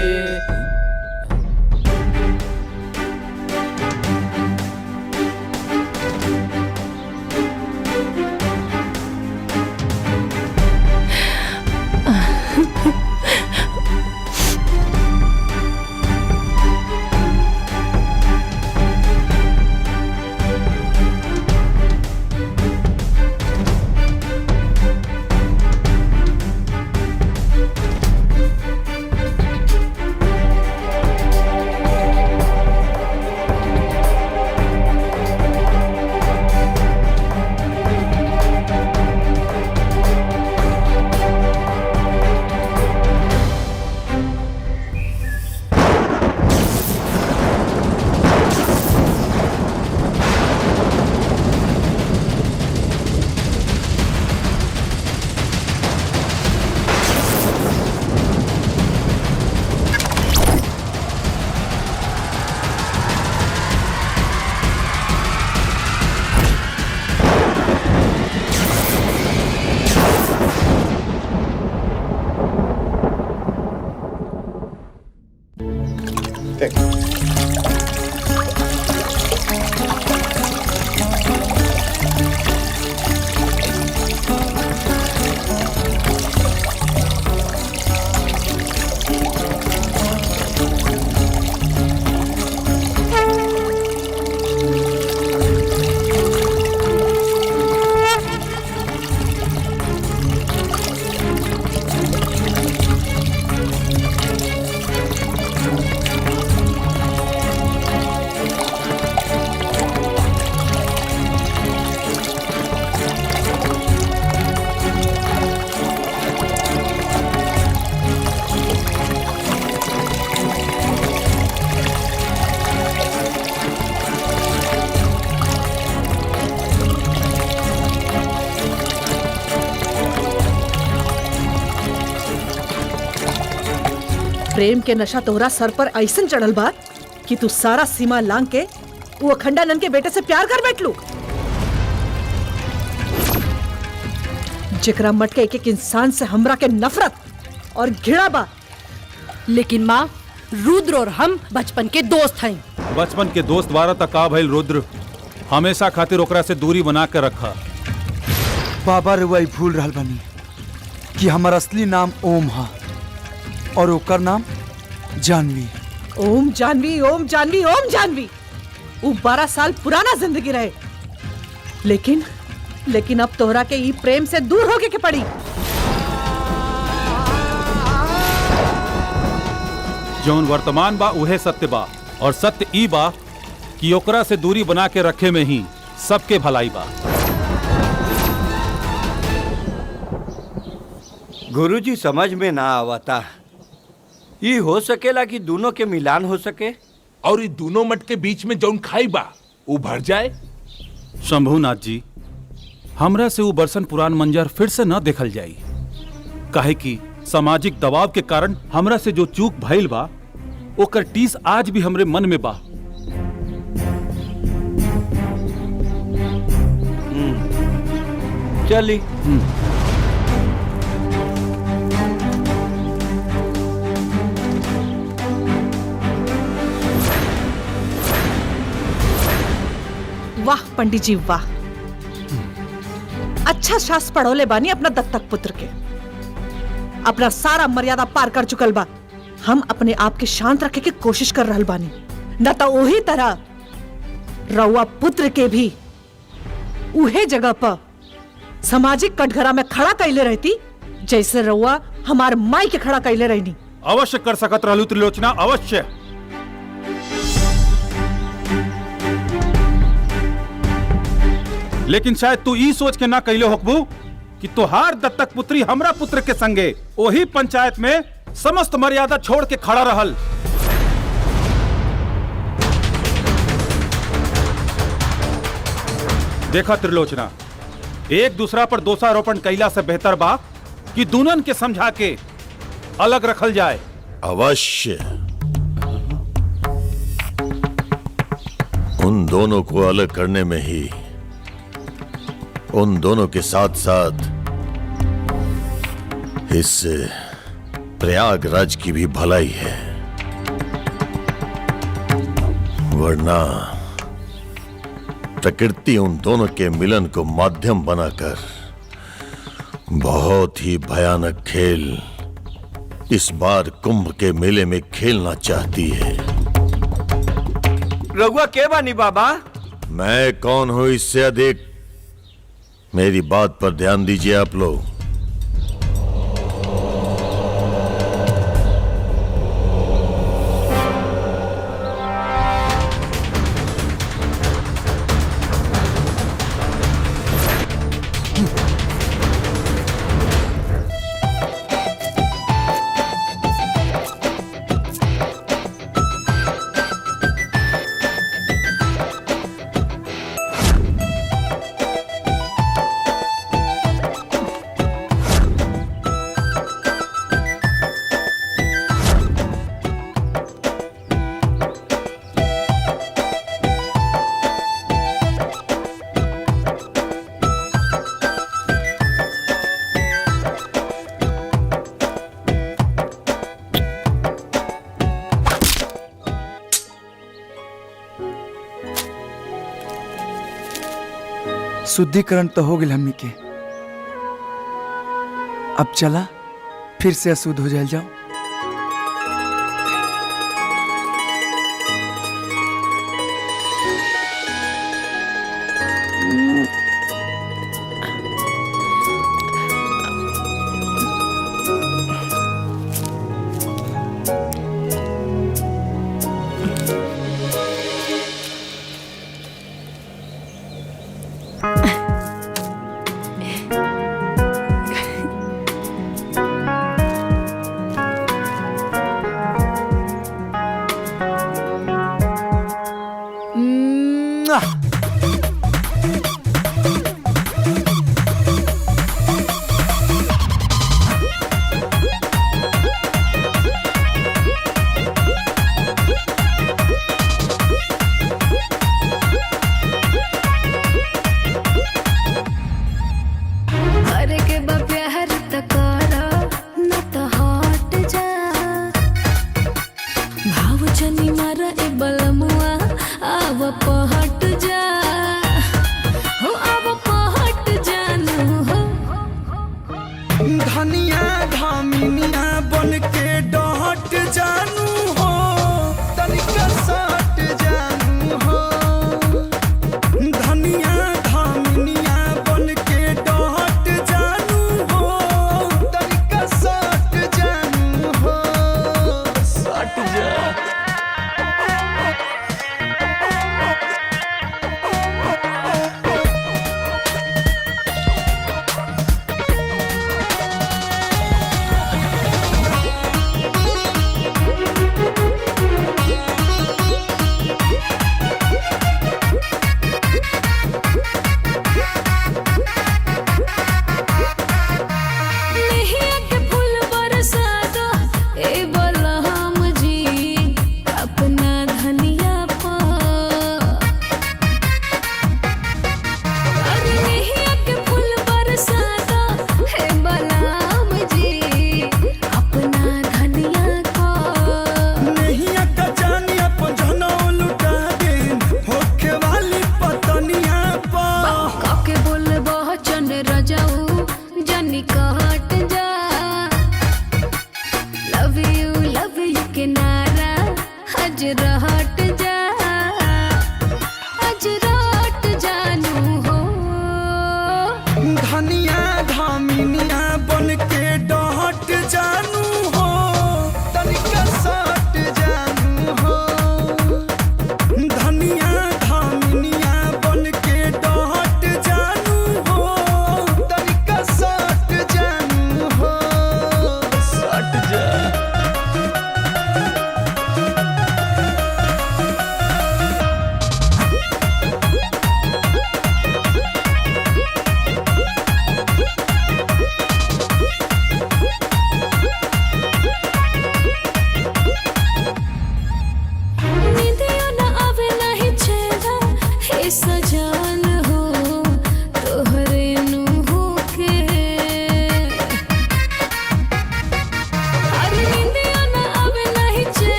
प्रेम के नशा तोहरा सर पर ऐसन चढ़ल बा कि तू सारा सीमा लांग के वो अखंडानंद के बेटे से प्यार कर बैठलू। जिकरा मटके एक एक इंसान से हमरा के नफरत और घृणा बा। लेकिन माँ, रुद्र और हम बचपन के दोस्त हैं। बचपन के दोस्त बारह तक का भइल रुद्र, हमेशा खातिर ओकरा से दूरी बना के रखा। बाबा रे वही भूल रहल बनी कि हमार असली नाम ओम हा और ओकर नाम जानवी। ओम जानवी, ओम जानवी, ओम जानवी। वो 12 साल पुराना जिंदगी रहे, लेकिन अब तोहरा के ई प्रेम से दूर होके के पड़ी। जौन वर्तमान बा उहे सत्य बा, और सत्य ई बा कि ओकरा से दूरी बना के रखे में ही सबके भलाई बा। गुरुजी समझ में ना आवता, ये हो सकेला कि दोनों के मिलान हो सके और ये दोनों मट के बीच में जौन खाई बा वो भर जाए। शंभुनाथ जी, हमरा से वो बरसन पुरान मंजर फिर से न देखल जाई, काहे कि सामाजिक दबाव के कारण हमरा से जो चूक भइल बा ओकर टीस आज भी हमरे मन में बा। चली। वाह पंडित जी वाह, अच्छा शास्त्र पढ़ोले बानी अपना दत्तक पुत्र के। अपना सारा मर्यादा पार कर चुकल बा। हम अपने आप के शांत रखे के कोशिश कर रहल बानी, न तो वही तरह रउआ पुत्र के भी उहे जगह पर सामाजिक कटघरा में खड़ा कैले रहती जैसे रउआ हमार माई के खड़ा कैले रहनी। अवश्य कर सकत रहलू त्रिलोचना, अवश्य। लेकिन शायद तू ई सोच के ना कैले होकबू कि तोहार दत्तक पुत्री हमरा पुत्र के संगे वही पंचायत में समस्त मर्यादा छोड़ के खड़ा रहल। देखा त्रिलोचना, एक दूसरा पर दोषारोपण कैला से बेहतर बा कि दुल्हन के समझा के अलग रखल जाए। अवश्य। उन दोनों को अलग करने में ही उन दोनों के साथ साथ इस प्रयागराज की भी भलाई है, वरना प्रकृति उन दोनों के मिलन को माध्यम बनाकर बहुत ही भयानक खेल इस बार कुंभ के मेले में खेलना चाहती है। रघुआ के बानी बाबा? मैं कौन हूं इससे अधिक? मेरी बात पर ध्यान दीजिए आप लोग। शुद्धिकरण तो हो गया हमनी के, अब चला फिर से अशुद्ध हो जाए जाओ।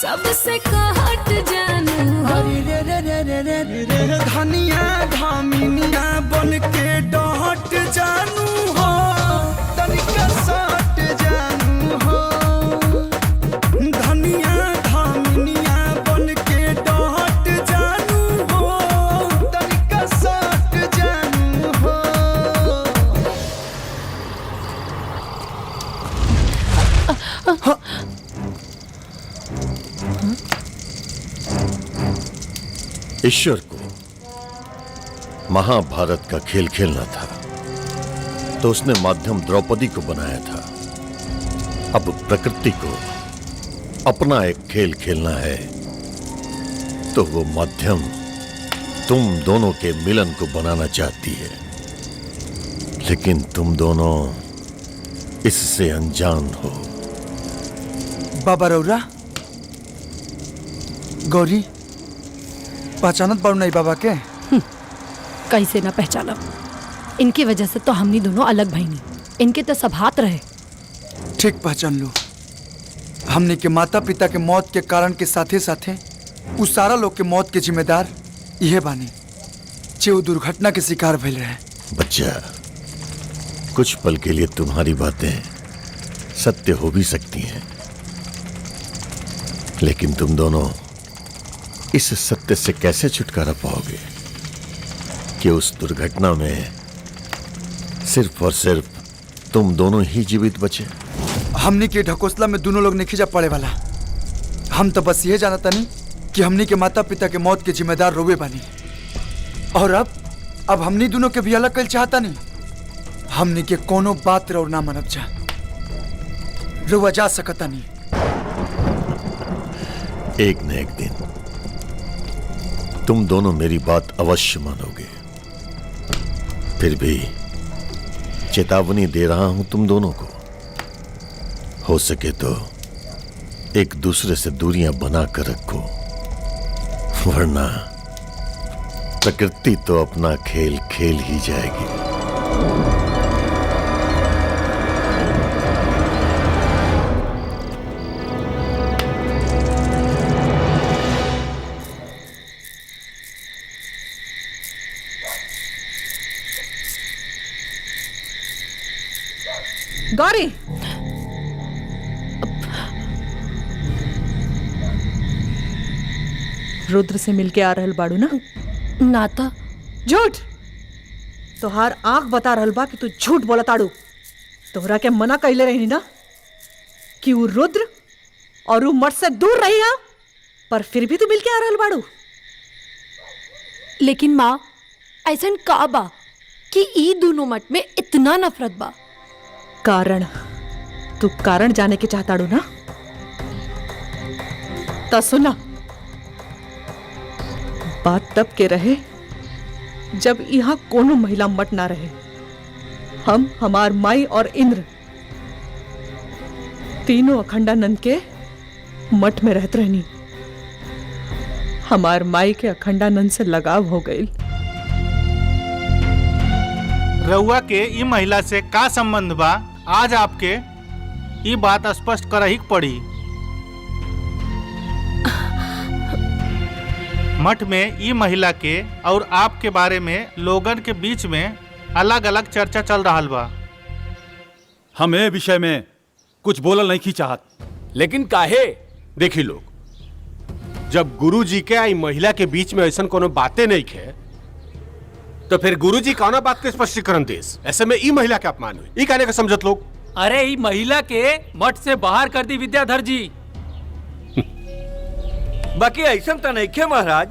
सबसे कहत जानू हो रे रे रे रे रे रे रे धनिया धामिनिया बन के डहट जानू हो तनिका सट जानू हो धनिया धामिनिया बन के डहट जानू हो तनिका सट जानू हो ईश्वर को महाभारत का खेल खेलना था तो उसने माध्यम द्रौपदी को बनाया था। अब प्रकृति को अपना एक खेल खेलना है तो वो माध्यम तुम दोनों के मिलन को बनाना चाहती है, लेकिन तुम दोनों इससे अनजान हो। बाबा रौरा गौरी पहचानत बारू नहीं बाबा के? कैसे ना पहचाना, इनकी वजह से तो हमनी दोनों अलग भईनी। इनके तो सब हाथ रहे। ठीक पहचान लो, हमने के माता पिता के मौत के कारण के साथे साथे उस सारा लोग के मौत के जिम्मेदार यह बानी जे वो दुर्घटना के शिकार भइल रहे। बच्चा, कुछ पल के लिए तुम्हारी बातें सत्य हो भी सकती हैं, लेकिन तुम दोनों इस सत्य से कैसे छुटकारा पाओगे कि उस दुर्घटना में सिर्फ और सिर्फ तुम दोनों ही जीवित बचे। हमनी के ढकोसला में दोनों लोग नहीं जा पड़े वाला। हम तो बस ये जानता नहीं कि हमनी के माता पिता के मौत के जिम्मेदार रोवे बानी, और अब हमनी दोनों के भी अलग कर चाहता नहीं। हमनी के कोनो बात रो ना मनब जा रोवा जा सकता नहीं। एक न एक दिन तुम दोनों मेरी बात अवश्य मानोगे। फिर भी चेतावनी दे रहा हूं तुम दोनों को, हो सके तो एक दूसरे से दूरियां बना कर रखो, वरना प्रकृति तो अपना खेल खेल ही जाएगी। गौरी, रुद्र से मिलके आ रहल बाड़ू ना? नाता झूठ। तोहार आंख बता रहल बा कि तू झूठ बोला ताड़ू। तोहरा के मना कैले रही ना कि वो रुद्र और वो मठ से दूर रही है, पर फिर भी तू मिलके आ रहल बाड़ू। लेकिन माँ, ऐसा का बा कि ई दोनों मठ में इतना नफरत बा? कारण, तू कारण जाने के चाहताड़ू ना? तो सुना, बात तब के रहे जब यहाँ कोनो महिला मठ ना रहे। हम, हमार माई और इंद्र तीनों अखंडानंद के मठ में रहत रहनी। हमार माई के अखंडानंद से लगाव हो गई। रउआ के ई महिला से का संबंध बा? आज आपके ई बात स्पष्ट कर ही पड़ी। मठ में ई महिला के और आपके बारे में लोगन के बीच में अलग अलग चर्चा चल रहा बा। हम ए विषय में कुछ बोलल नहीं की चाहत। लेकिन काहे? देखी लोग, जब गुरुजी के आई महिला के बीच में ऐसा कोनो बातें नहीं खे, तो फिर गुरुजी कौना बात के स्पष्टीकरण देस? ऐसे में ई महिला के अपमान हुई, ई कहने का समझत लोग। अरे ई महिला के मठ से बाहर कर दी विद्याधर जी। बाकी ऐसा तो नहीं खे महाराज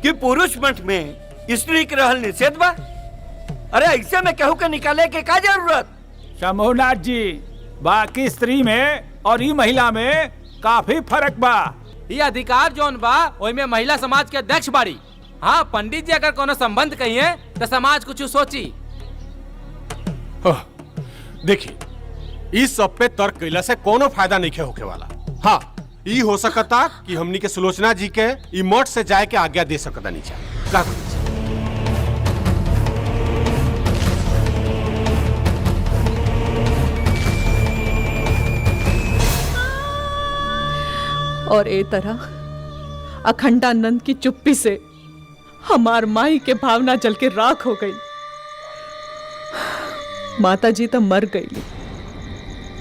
कि पुरुष मठ में स्त्री के रहल निषेध बा। अरे ऐसे में कहू के निकाले के का जरूरत? शंभुनाथ जी, बाकी स्त्री में और ई महिला में काफी फर्क बा। ये अधिकार जोन बा ओई में महिला समाज के अध्यक्ष बाड़ी। हाँ, पंडित जी अगर कोनो संबंध कहिए तो समाज कुछ सोची। देखिए, इस सब पे तर्क कैला से कोनो फायदा नहीं होके वाला। हाँ, ई हो सकता कि हमनी के सुलोचना जी के ई मठ से जाए के आज्ञा दे सकता नीचा का? और ए तरह अखंडानंद की चुप्पी से हमार माई के भावना जल के राख हो गई। माता जी तो मर गई,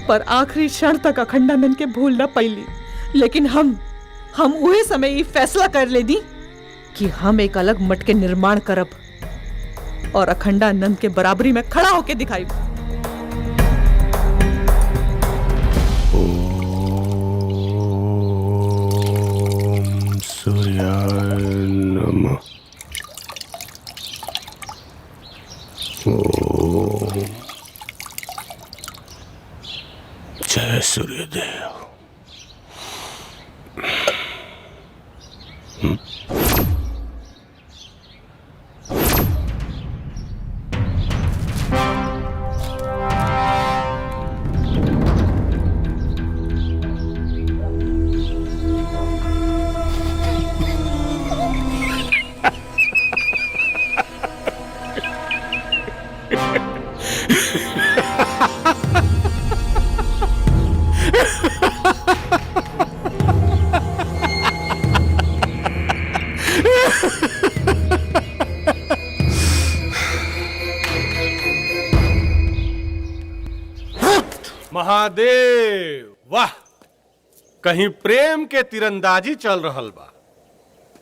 पर आखिरी क्षण तक अखंडानंद के भूल न पैली। लेकिन हम वही समय ये फैसला कर ले दी कि हम एक अलग मठ के निर्माण करब और अखंडानंद के बराबरी में खड़ा होके दिखाई। ओम सूर्याय नमः। ओम जय सूर्यदेव। महादेव वाह, कहीं प्रेम के तीरंदाजी चल रहल बा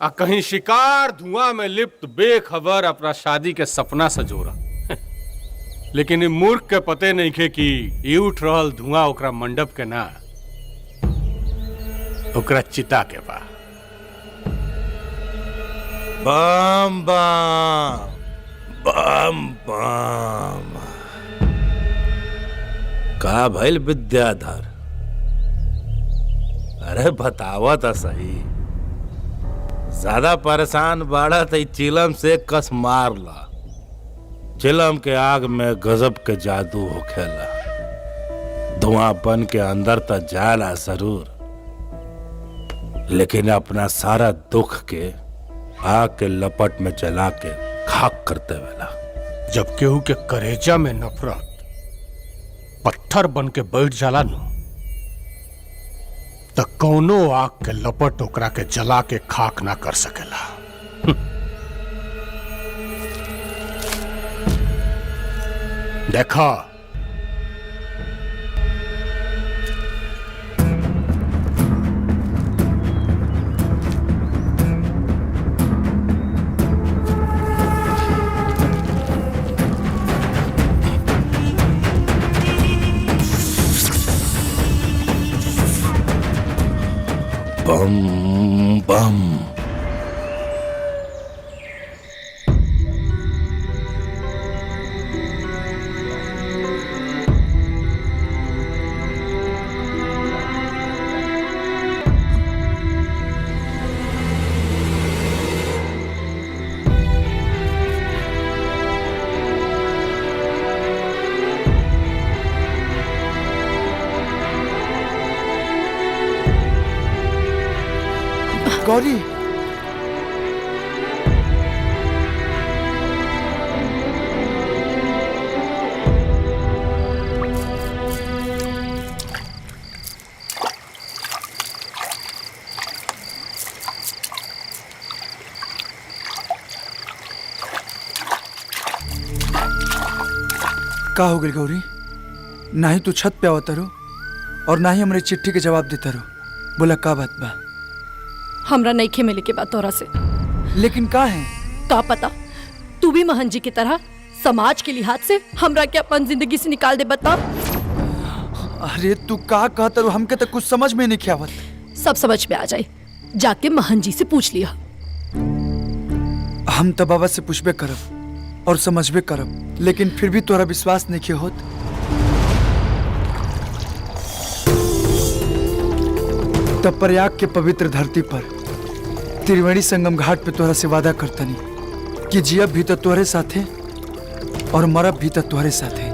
आ कहीं शिकार धुआं में लिप्त बेखबर अपना शादी के सपना सजोरा। लेकिन इ मूर्ख के पते नहीं खे कि ई उठ रहल धुआं ओकरा मंडप के ना, ओकरा चिता के बा। बम बम बम बम। का भइल विद्याधर? अरे बतावा तो सही। ज्यादा परेशान बाड़ा तो चिलम से कस मार ला। चिलम के आग में गजब के जादू होखेला। धुआं बन के अंदर तो जाला जरूर, लेकिन अपना सारा दुख के आग के लपट में जला के खाक करते वेला। जब केहू के करेजा में नफरत पत्थर बन के बैठ जाला नु, त कौनो आग के लपट ओकरा के जला के खाक ना कर सकेला। देखा, बम बम। गौरी, का हो गई गौरी? ना ही तू छत पे आवता रो और ना ही हमारे चिट्ठी के जवाब देता रो। बोला का बात बा? हमरा नईखे मिले के बात तोरा से। लेकिन का है? का पता, तू भी महन जी की तरह समाज के लिहाज से हमरा के अपन जिंदगी से निकाल दे। बता। अरे तू का कहता रो? हमके तो कुछ समझ में नहीं आवत। सब समझ में आ जाए, जाके महन जी से पूछ लिया। हम तो बाबा से पूछबे करब और समझबे करब, लेकिन फिर भी तोरा विश्वास नहीं किया होत। तब प्रयाग के पवित्र धरती पर त्रिवेणी संगम घाट पे तोरा से वादा करतनी कि जियब भी तो तोहरे साथे और मरब भी तो तोहरे साथे।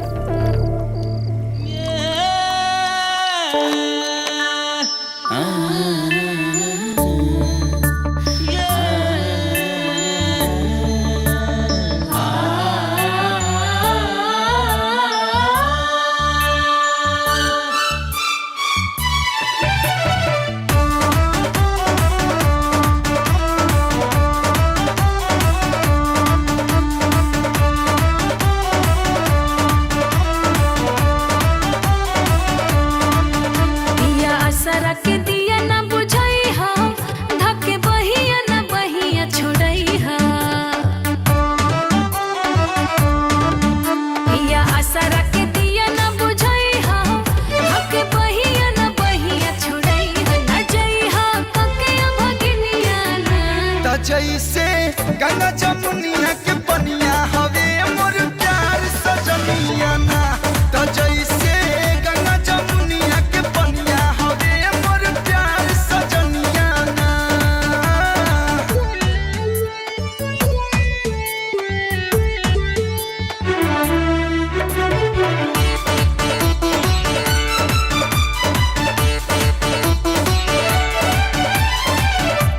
आसरा के दिया न बुझाई हा धके बहिया न बहिया छोड़ई हा पिया आसरा के दिया न बुझाई हा धके बहिया न बहिया छोड़ई हा न जई हा कके भगिनिया ना त जैसे गंगा जमुनिया के पनिया हवे मोर प्यार सजनिया ना त जैसे गंगा जमुनिया के पनिया हवे मोर प्यार सजनिया ना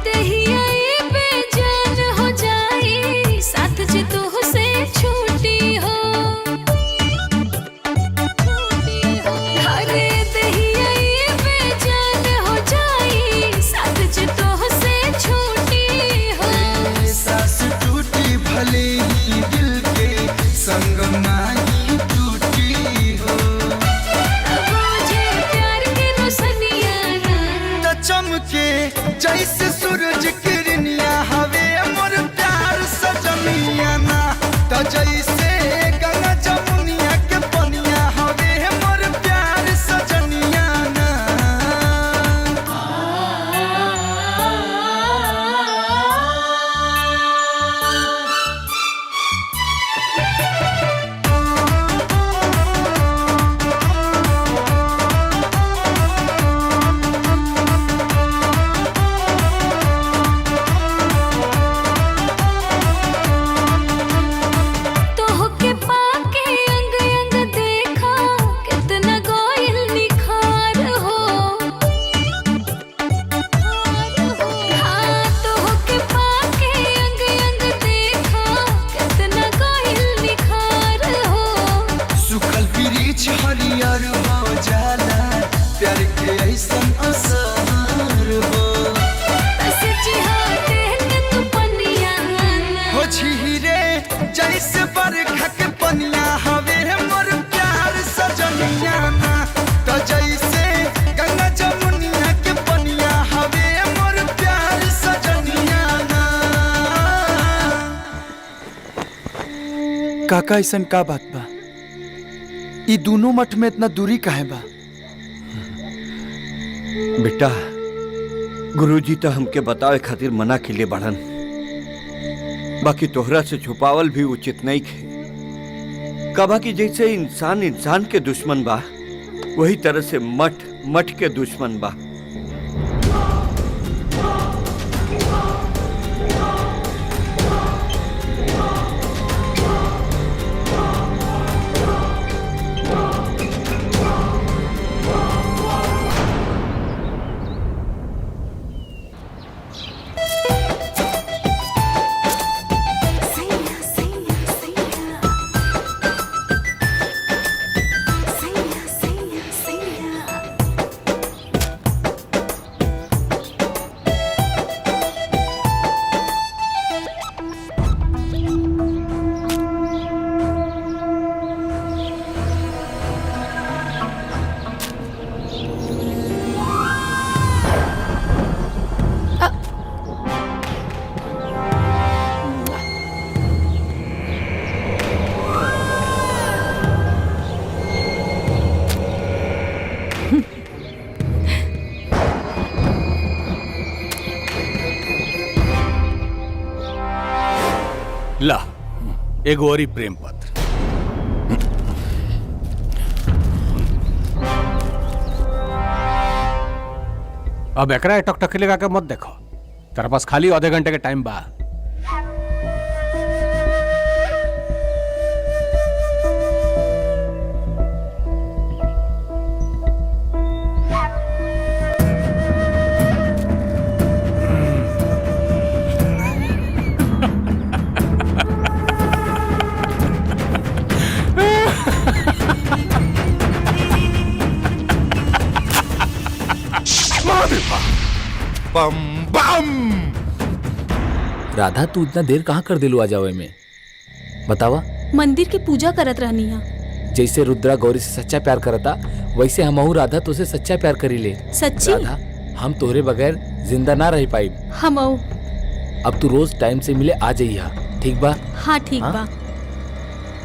देहिया ये बेजान हो जाई साथ जे तू से छूटी हो अरे देहिया ये बेजान हो जाई साथ जे तू से छूटी हो सास टूटी भले ही दिल के संग नाही टूटी हो मुझे प्यार के रोशनिया ना त चमके जैसे सूरज किरनिया हवे मोर प्यार सजनिया ना त जैसे गंगा जमुनिया के पनिया हवे मोर प्यार सजनिया ना तोह के पाके अंग अंग देखा कितना गोयल निखार हो हाँ तोह के पाके अंग अंग देखा कितना गोयल निखार हो सुखल वृक्ष हरियर हो जाला प्यार के ऐसन असर हो सच्ची हाँ देख तू पनिया ना हो झीरे जैसे बरखा के पनिया हवे मोर प्यार सजनिया ना तो जैसे गंगा जमुनिया के पनिया हवे मोर प्यार सजनिया ना काका ऐसन का बात बा ई दोनों मठ में इतना दूरी काहे बा बेटा गुरुजी तो हमके बतावे खातिर मना के लिए बढ़न बाकी तोहरा से छुपावल भी उचित नहीं खे कबा की जैसे इंसान इंसान के दुश्मन बा वही तरह से मठ मठ के दुश्मन बा ला एगो और प्रेम पत्र। अब एकरा टकटकी लगा के मत देखो, तेरे पास खाली आधे घंटे के टाइम बा। बम बम। राधा तू इतना देर कहाँ कर दिलू आ जावे में बतावा। मंदिर की पूजा करत रहनी है। जैसे रुद्रा गौरी से सच्चा प्यार करता वैसे हमहू राधा तुझसे सच्चा प्यार करी ले। सच्ची? राधा, हम तोहरे बगैर जिंदा ना रह पाई। हम अब तू रोज टाइम से मिले आ जाइया, ठीक बा? हाँ ठीक बा।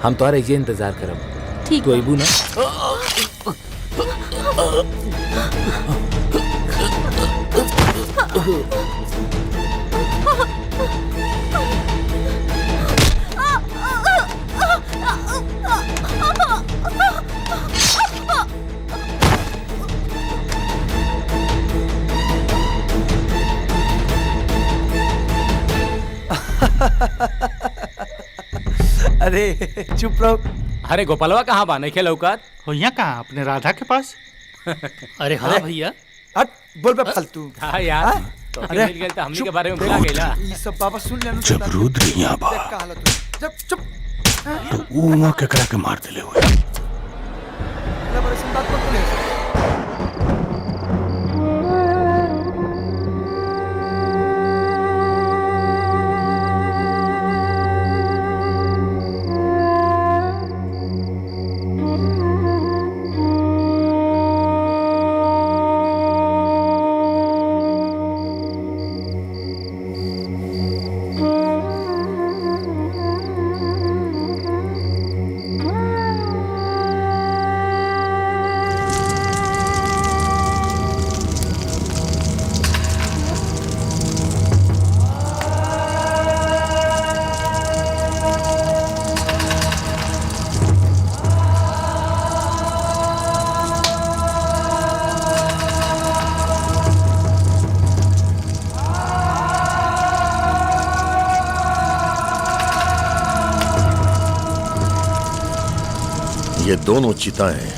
हम तोहरा ये इंतजार करब। ठीक तू अबू ना? अरे चुप रहो। अरे गोपालवा कहाँ बा? नहीं खेल औकात हो यहाँ कहाँ? अपने राधा के पास। अरे हाँ भैया। हट बोल बे फालतू। हाँ यार, तो मिल गए तो हमनी के बारे में भुला गइला। ये सब बाबा सुन लेना। जब रुद्र यहाँ बा जब चुप तो ऊमा केकरा के मार दिले हुए। ये दोनों चिताएं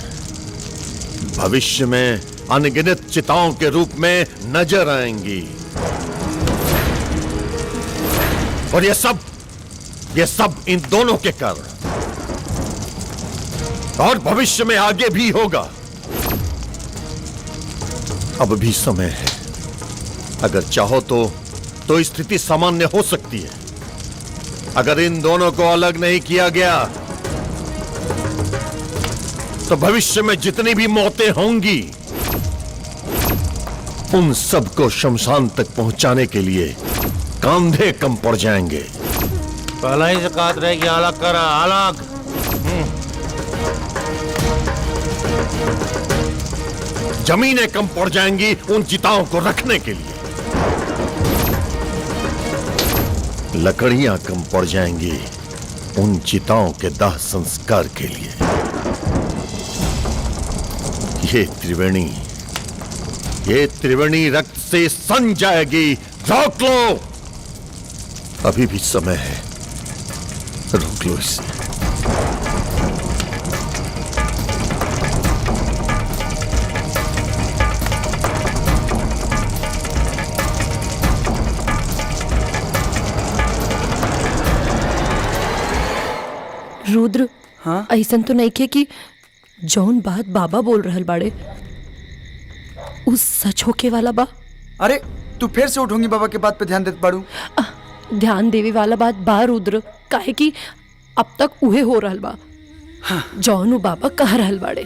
भविष्य में अनगिनत चिताओं के रूप में नजर आएंगी और ये सब इन दोनों के कारण और भविष्य में आगे भी होगा। अब भी समय है, अगर चाहो तो स्थिति सामान्य हो सकती है। अगर इन दोनों को अलग नहीं किया गया तो भविष्य में जितनी भी मौतें होंगी उन सबको शमशान तक पहुंचाने के लिए कंधे कम पड़ जाएंगे। पहला ही से कहत रहे कि अलग करा, अलग। जमीनें कम पड़ जाएंगी उन चिताओं को रखने के लिए, लकड़ियां कम पड़ जाएंगी उन चिताओं के दाह संस्कार के लिए। ये त्रिवेणी रक्त से सन जाएगी। रोक लो, अभी भी समय है, रोक लो इसे। रुद्र, हाँ ऐसा तो नहीं खे कि जौन बात बाबा बोल रहल बाड़े उस सच होके वाला बा। अरे तू फिर से उठूंगी बाबा के बात पे ध्यान देते बाड़ू। ध्यान देवे वाला बात बा रुद्र, काहे कि अब तक उहे हो रहल बा। हाँ। जौन बाबा कह रहल बाड़े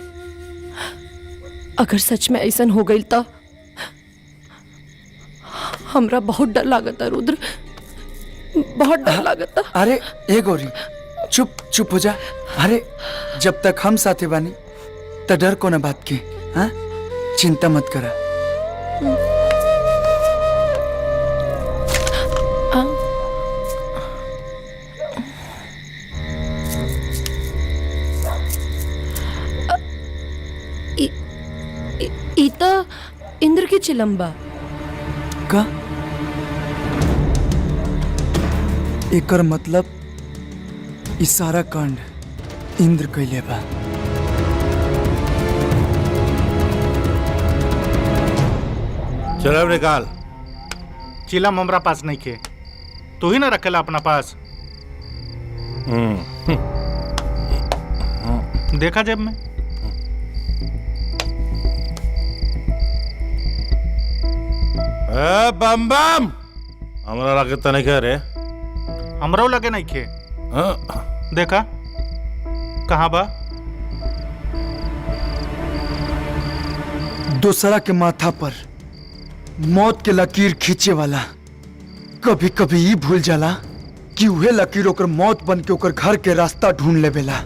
अगर सच में ऐसा हो गई तो हमरा बहुत डर लागता रुद्र, बहुत डर लागता। अरे ए गौरी चुप हो जा। अरे जब तक हम साथे बानी तो डर को ना बात के। हाँ चिंता मत करा। इता इंद्र की चिलम्बा का एकर मतलब इस सारा कांड इंद्र कैले बा। चलो निकाल। चिलम हमरा पास नहीं खे, तू ही ना रखेला अपना पास। देखा जेब में। बम बम हमरा लगे तो नहीं कह रे। हमरो लगे नहीं खे। देखा कहाँ बा? दूसरा के माथा पर मौत के लकीर खींचे वाला कभी कभी ये भूल जाला कि उहे लकीर ओकर मौत बन के ओकर घर के रास्ता ढूंढ लेवेला।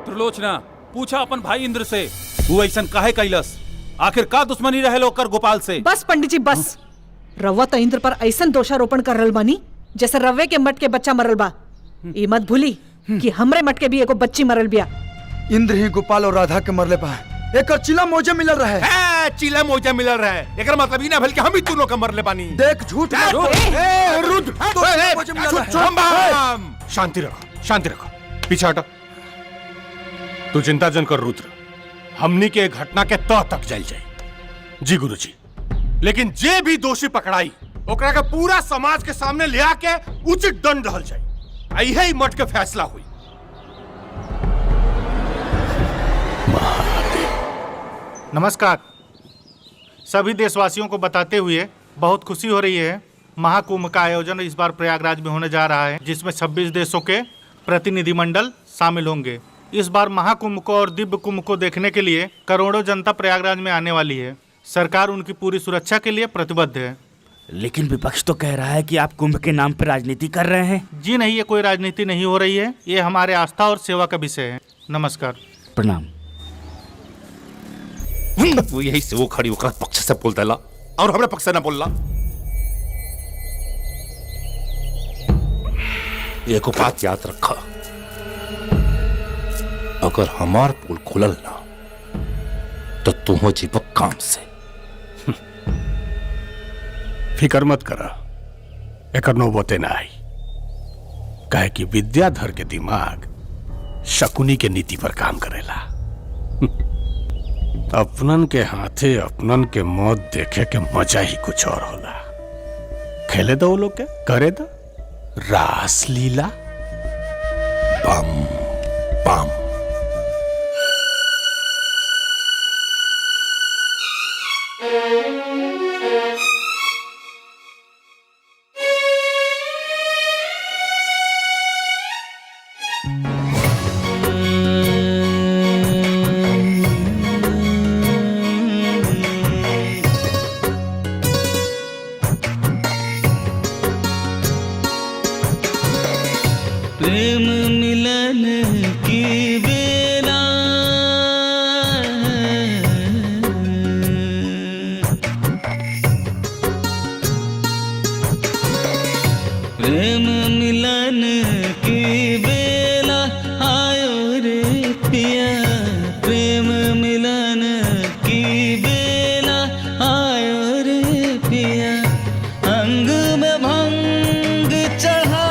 त्रिलोचना पूछा अपन भाई इंद्र से वो ऐसा काहे कैलस, आखिर का दुश्मनी रहे लोकर गोपाल से। बस पंडित जी बस। रवा तो इंद्र पर ऐसा दोषारोपण कर रहल बानी जैसे रवे के मट के बच्चा मरल बा। ई मत भूली कि हमरे मट के भी एगो बच्ची मरल बिया। इंद्र ही गोपाल और राधा के मरले बा। एक चिला मोजा मिलल रहे। चिला मोजा मिलल रहे एकर मतलब ई ना भेल कि हम ही दोनों के मरले बानी। देख झूठ मत बोल। रुद्र शांति रखो, शांति रखो, पीछे हटो। तू चिंता जन कर रुद्र, हमनी के घटना के तह तक जल जाए। जी गुरुजी, लेकिन जे भी दोषी पकड़ाई ओकरा के पूरा समाज के सामने ले आके उचित दंड रहल जाए। यही मठ के फैसला हुई। नमस्कार। सभी देशवासियों को बताते हुए बहुत खुशी हो रही है। महाकुंभ का आयोजन इस बार प्रयागराज में होने जा रहा है, जिसमें 26 देशों के प्रतिनिधिमंडल शामिल होंगे। इस बार महाकुंभ को और दिव्य कुंभ को देखने के लिए करोड़ों जनता प्रयागराज में आने वाली है। सरकार उनकी पूरी सुरक्षा के लिए प्रतिबद्ध है। लेकिन विपक्ष तो कह रहा है कि आप कुंभ के नाम पर राजनीति कर रहे हैं। जी नहीं, ये कोई राजनीति नहीं हो रही है। ये हमारे आस्था और सेवा का विषय है। नमस्कार। प्रणाम। वो यही से वो खड़ी होकर पक्ष से बोल देला और हमारे पक्ष से ना बोलला। एक बात याद रखा, अगर हमार पोल खुलल ना तो तुम जीवक काम से। फिकर मत करा, एकर नौबते ना आई। काहे कि विद्याधर के दिमाग शकुनी के नीति पर काम करेला। अपनन के हाथे अपनन के मौत देखे के मजा ही कुछ और होला। खेले दो लोग के, करे दो रास लीला। बम बम। प्रेम मिलन की बेला प्रेम मिलन की बेला आयो रे पिया। प्रेम मिलन की बेला आयो रे पिया। अंग में भंग चढ़ा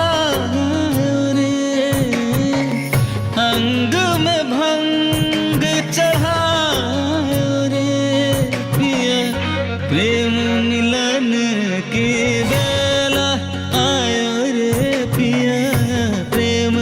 अंग में भंग चढ़ायो रे पिया। प्रेम मिलन की बेला आयो रे पिया। प्रेम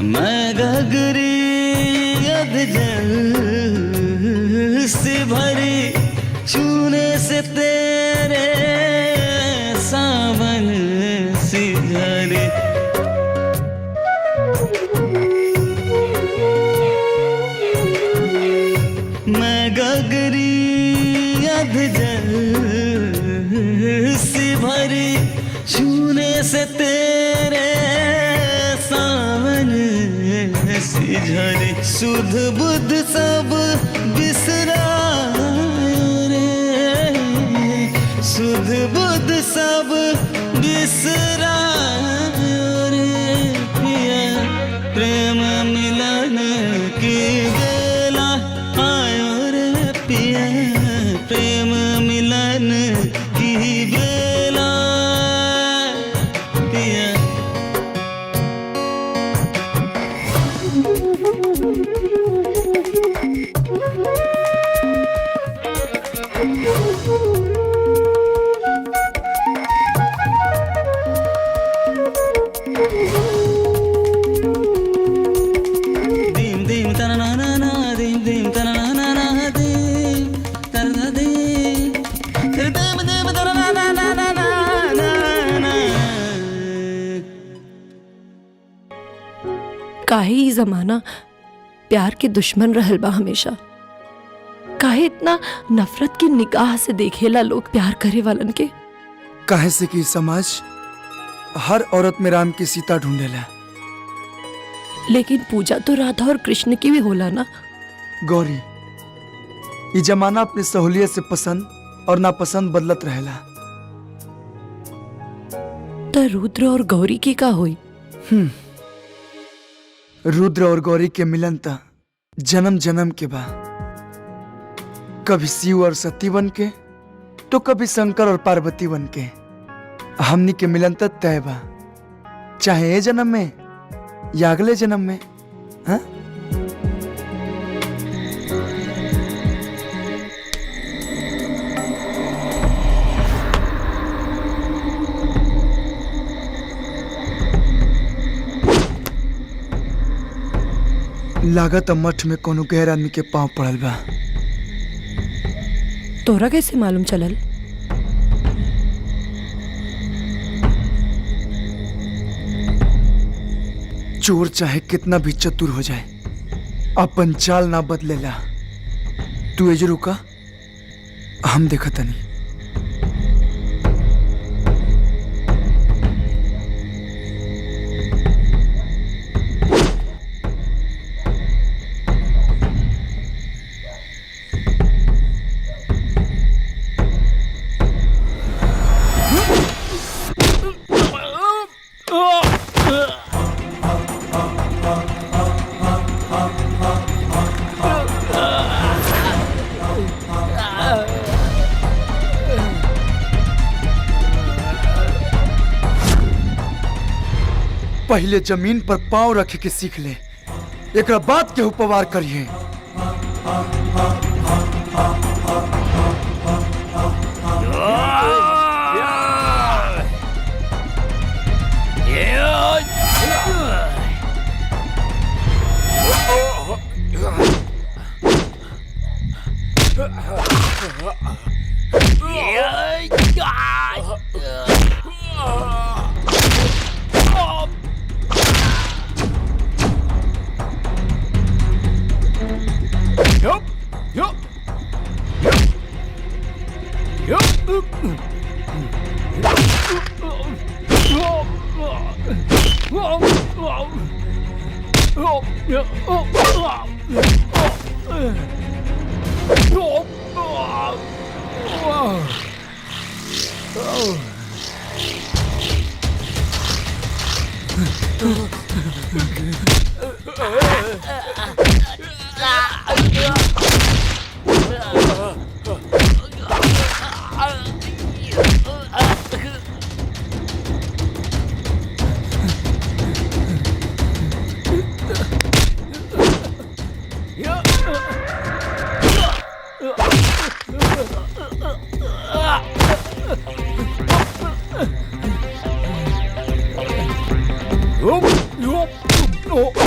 मैं गगरी अध जल से भरी छूने से तेरे सावन सी झरी मैं गगरी अध जल से भरी छूने से तेरे सावन सी झरी सुध बुध सब बिसरायो रे सुध बुध सब बिसरायो रे पिया प्रेम मिलन की बेला आयो रे पिया प्रेम मिलन की बेला पिया दीम दीम तना ना ना ना दीम दीम तना ना ना ना दीम तना दीम तेरे दीम दीम तना ना ना ना ना ना ना काहे ई जमाना प्यार के दुश्मन रहल बा हमेशा। काहे इतना नफरत की निगाह से देखेला लोग प्यार करे वालन के। काहे से कि समाज हर औरत में राम की सीता ढूंढेला। लेकिन पूजा तो राधा और कृष्ण की भी होला ना। गौरी ये जमाना अपनी सहूलियत से पसंद और नापसंद बदलत रहेला। तो रुद्र और गौरी की का हुई? रुद्र और गौरी के मिलन त जन्म जन्म के बा। कभी शिव और सती बन के तो कभी शंकर और पार्वती बन के। हमनी के मिलन त तय बा, चाहे ए जन्म में या अगले जन्म में। हाँ? लागत मठ में कोनो गैर आदमी के पांव पड़ल बा। तोरा कैसे मालूम चलल? चोर चाहे कितना भी चतुर हो जाए अपन चाल ना बदलेला। तू एज रुका, हम देखा तनी। पहले जमीन पर पांव रखे के सीख ले, एक बात के उपवार करिए। रुद्र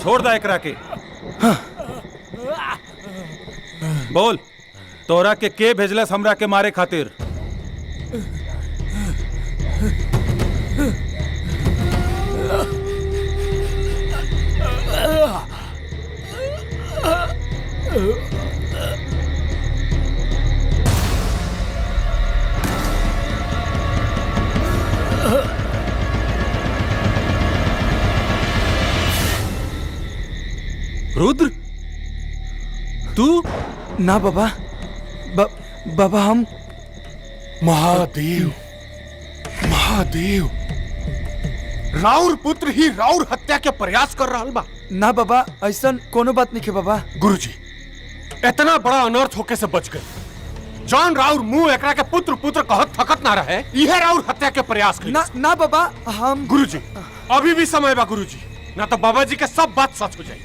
छोड़ दा एकरा के। बोल तोरा के भेजलस हमरा के मारे खातिर? रुद्र तू? ना बाबा, बाबा हम महादेव, महादेव, राउर पुत्र ही राउर हत्या के प्रयास कर रहा बा। ना बाबा, ऐसा कोनो बात नहीं है बाबा। गुरुजी, इतना बड़ा अनर्थ होके से बच गए। जॉन राउर मुंह एकरा के पुत्र पुत्र कहत थकत ना रहे, यह राउर हत्या के प्रयास कर। ना बाबा, हम गुरुजी अभी भी समय बा गुरुजी, ना तो बाबा जी के सब बात सच हो जाए।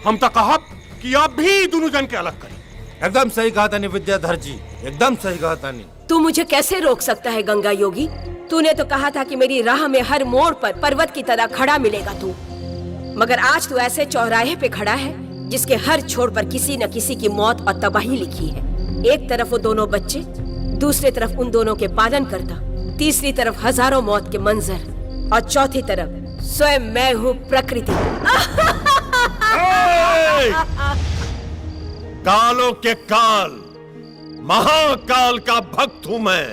हम तो कहब कि अब भी दोनों जन के अलग करें। एकदम सही कहा तानी विद्याधर जी, एकदम सही कहा तानी। तू मुझे कैसे रोक सकता है गंगा योगी? तूने तो कहा था कि मेरी राह में हर मोड़ पर पर्वत की तरह खड़ा मिलेगा तू, मगर आज तू ऐसे चौराहे पे खड़ा है जिसके हर छोर पर किसी न किसी की मौत और तबाही लिखी है। एक तरफ वो दोनों बच्चे, दूसरी तरफ उन दोनों के पालन करता, तीसरी तरफ हजारों मौत के मंजर और चौथी तरफ स्वयं मैं हूँ प्रकृति। कालों के काल, महाकाल का भक्त हूं मैं।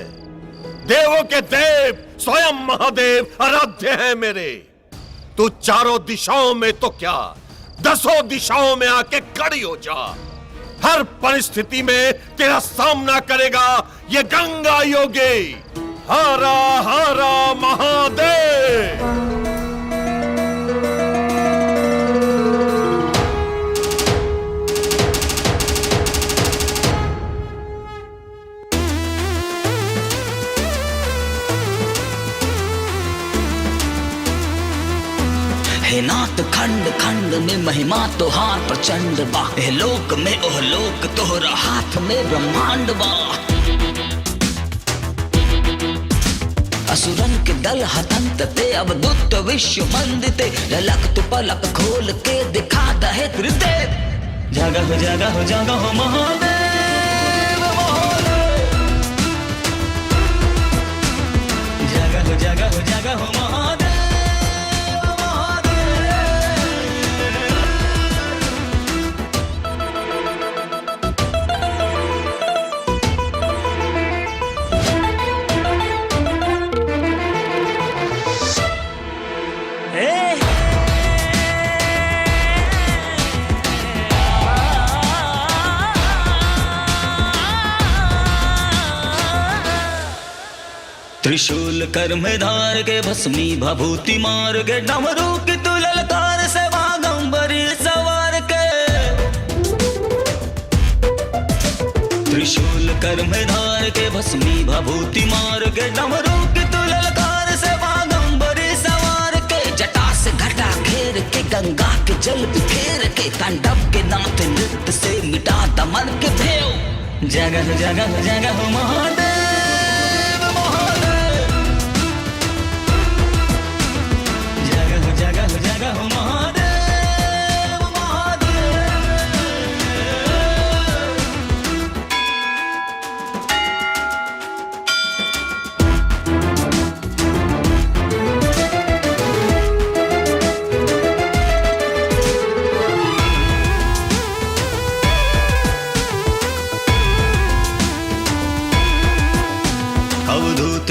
देवों के देव स्वयं महादेव आराध्य है मेरे। तू चारों दिशाओं में तो क्या, 10 दिशाओं में आके खड़ी हो जा। हर परिस्थिति में तेरा सामना करेगा ये गंगा योगी। हरा हरा महादेव। हे नाथ खंड खंड में महिमा तोहार प्रचंड बा। हे लोक में ओह लोक तोहरा हाथ में ब्रह्मांड बा। असुरन के दल हतंत ते अब दुष्ट विश्व मंदिते। ललक तु पलक खोल के दिखा दहे त्रिदेव। जागा हो जागा हो जागा हो महादेव महादेव। जागा हो जागा हो जागा हो महादेव। त्रिशूल कर में धार के भस्मी भभूति मार के। डमरू की तू ललकार से बागंबरी सवार के। त्रिशूल कर में धार के भस्मी भभूति मार के। डमरू की तू ललकार से बागंबरी सवार के। जटा से घटा घेर के गंगा के जल बिखेर के। तांडव के नाथ नृत्य से मिटा दमन के भेव। जगह जगह जगह महादेव।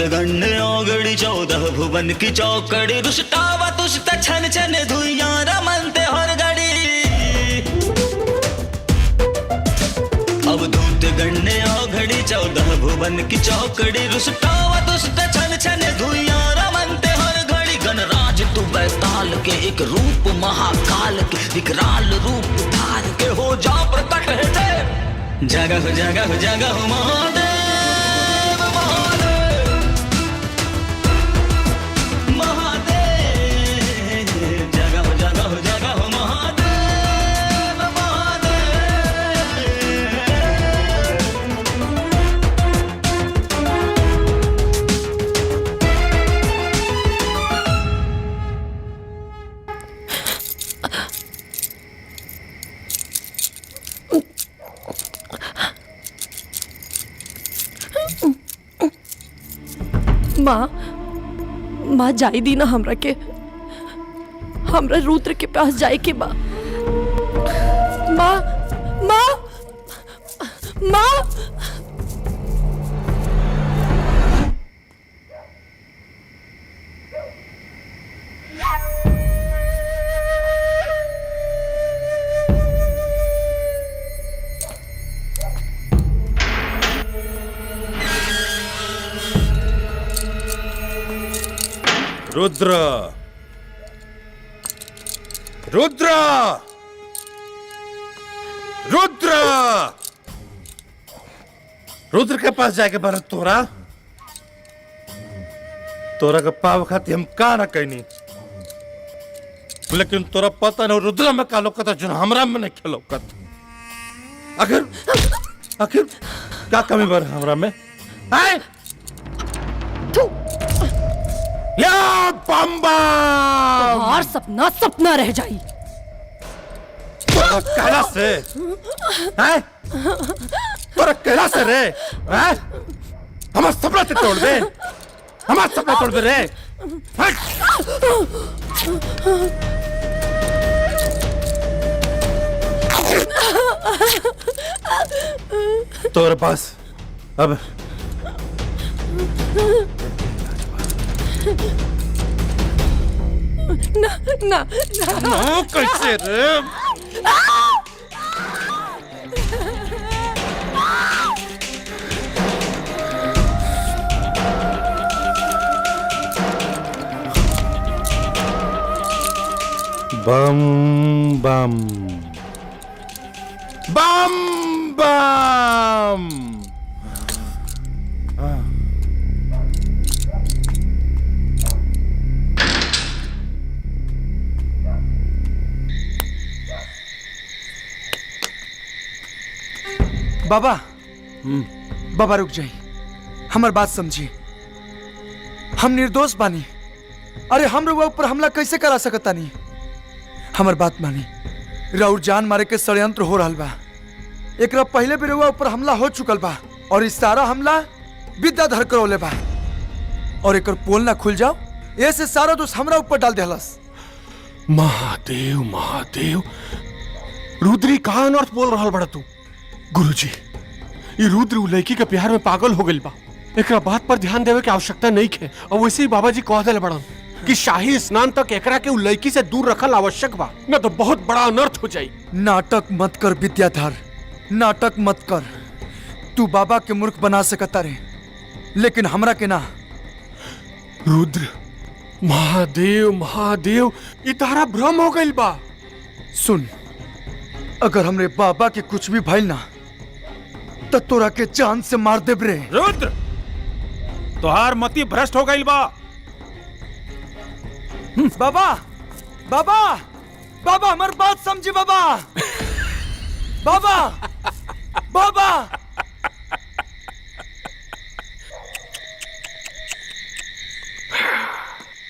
गण्य ओगड़ी 14 भुवन की चौकड़ी। रुष्टावा तुष्ट छन छन धुइया रमनते हर घड़ी। अवधूत गण्य ओगड़ी 14 भुवन की चौकड़ी। रुष्टावा तुष्ट छन छन धुइया रमनते हर घड़ी। गणराज तू बैताल के एक रूप महाकाल के। विकराल रूप धार के हो जा प्रकट है देव। जगह जगह जगह महादेव। जगह माँ जाई दी ना हमरा के, हमरा रुद्र के पास जाए के बा। माँ माँ माँ रुद्र, रुद्र, रुद्र, रुद्र के पास जाके भरत तोरा के पाव खाती हम का ना कहनी, लेकिन तोरा पता नहीं रुद्र में का लोकता जो हमरा में नहीं खेलोकत। आखिर क्या कमी बर हमरा में? आए या बम्बा और सपना सपना रह जाई। कहला से हैं? तोरा कहला से रे हैं? हमारा सपना से तोड़ दे, हमारा सपना तोड़ दे रे। तोरे पास अब ना ना ना कैसे रे? बम बम बम बम। बाबा बाबा रुक जाई, हमार बात समझी। हम निर्दोष बानी। अरे हम रउआ ऊपर हमला कैसे करा सकता नहीं? हमार बात मानी, राउर जान मारे के षड्यंत्र हो रहल बा। एकरा पहले भी रउआ ऊपर हमला हो चुकल बा और इस सारा हमला विद्याधर करौले बा और एकर पोल ना खुल जाओ ऐसे सारा दोष हमरा ऊपर डाल देहलस। महादेव महादेव, रुद्री कहाँ अनर्थ बोल रहल बड़ा तू? गुरुजी, ये रुद्र उ लड़की के प्यार में पागल हो गइल बा। एकरा बात पर ध्यान देवे के आवश्यकता नहीं है। और वैसे ही बाबा जी कह दिले बड़न कि शाही स्नान तक एकरा के उ लड़की से दूर रखल आवश्यक बा, न तो बहुत बड़ा अनर्थ हो जाई। नाटक मत कर विद्याधर, नाटक मत कर। तू बाबा के मूर्ख बना सकता रे, लेकिन हमरा के ना। रुद्र, महादेव महादेव, ये तारा भ्रम हो गइल बा। सुन, अगर हमरे बाबा के कुछ भी भइल ना तो तोरा के जान से मार देब रे। रुद्र, तोहार मति भ्रष्ट हो गइल बा। बाबा बाबा बाबा हमार बात समझी बाबा। बाबा बाबा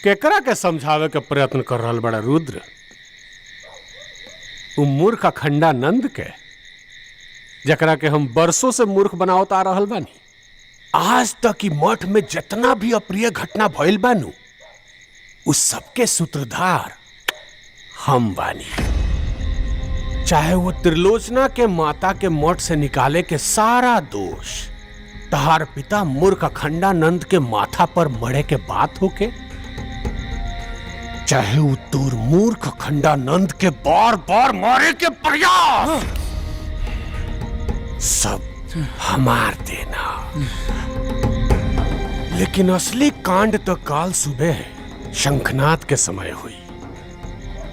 केकरा के समझावे के प्रयत्न कर रहल बड़ा रुद्र? उ मूर्ख अखंडानंद के, जकरा के हम बरसों से मूर्ख बनावत आ रहल बानी। आज तक ई मठ में जितना भी अप्रिय घटना भइल बानू, उस सबके सूत्रधार हम बानी। चाहे वो त्रिलोचना के माता के मठ से निकाले के सारा दोष तहार पिता मूर्ख अखंडानंद के माथा पर मरे के बात होके, चाहे वो तोर मूर्ख अखंडानंद के बार बार मारे के प्रयास, सब हमार देना। लेकिन असली कांड तो काल सुबह शंखनाद के समय हुई,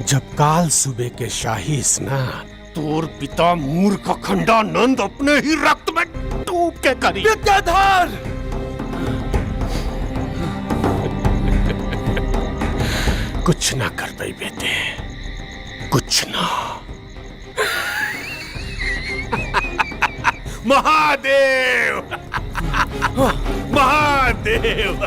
जब काल सुबह के शाही स्नान तोर पिता मूर्ख अखंडानंद अपने ही रक्त में डूब के करी। विद्याधर, कुछ ना कर पाई बेटे, कुछ ना। महादेव महादेव।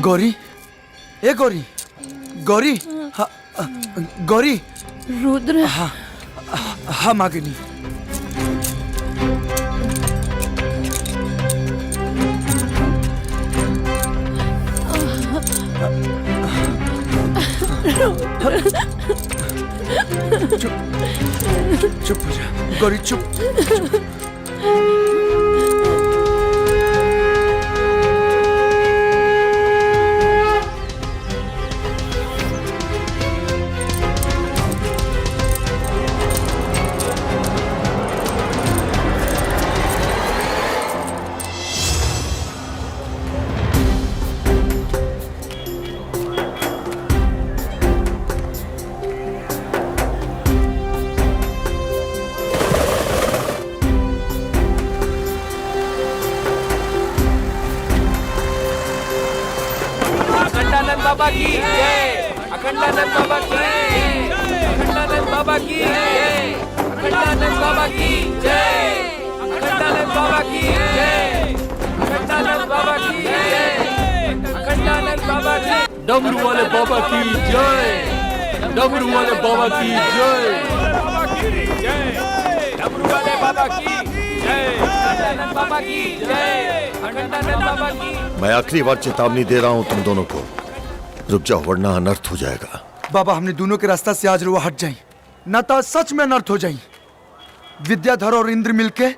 गौरी, ए गौरी, गौरी, हाँ, गौरी। रुद्र। हाँ, हाँ मागिनी। चुप हो जा गौरी, चुप। अखंडानंद बाबा की जय, अखंडानंद बाबा की जय, अखंडानंद बाबा की जय, अखंडानंद बाबा की जय, अखंडानंद बाबा की जय, अखंडानंद बाबा की जय, अखंडानंद बाबा की। डमरू वाले बाबा की जय, डमरू वाले बाबा की जय, डमरू वाले बाबा की जय, अखंडानंद बाबा की जय, अखंडानंद बाबा की। मैं आखिरी बार चेतावनी दे रहा हूं तुम दोनों को, रुक जाओ वरना अनर्थ हो जाएगा। बाबा हमने दोनों के रास्ता से आज रुआ हट जाई, न तो सच में अनर्थ हो जाई। विद्याधर और इंद्र मिलके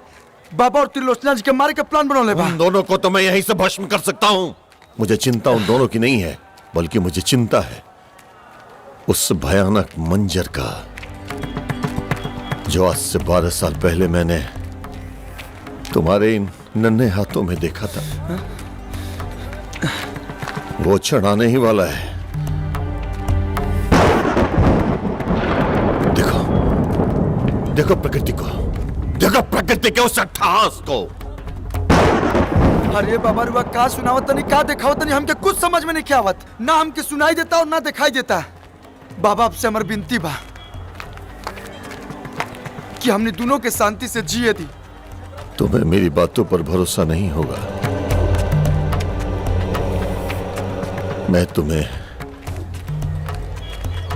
बाबा और त्रिलोचना जी के मारे के प्लान बना ले। उन दोनों को तो मैं यहीं से भस्म कर सकता हूं। मुझे चिंता उन दोनों की नहीं है, बल्कि मुझे चिंता है उस भयानक मंजर का, जो आज से 12 साल पहले मैंने तुम्हारे इन नन्हे हाथों में देखा था। वो क्षण आने ही वाला है। देखो देखो प्रकृति को, देखो प्रकृति के उस अट्टहास को। अरे बाबा रुआ का सुनावत नहीं, का दिखावत नहीं, हमके कुछ समझ में नहीं क्या आवत। ना हमके सुनाई देता और ना दिखाई देता। बाबा आपसे हमारी विनती बा कि हमने दोनों के शांति से जिए दी। तुम्हें मेरी बातों पर भरोसा नहीं होगा। मैं तुम्हें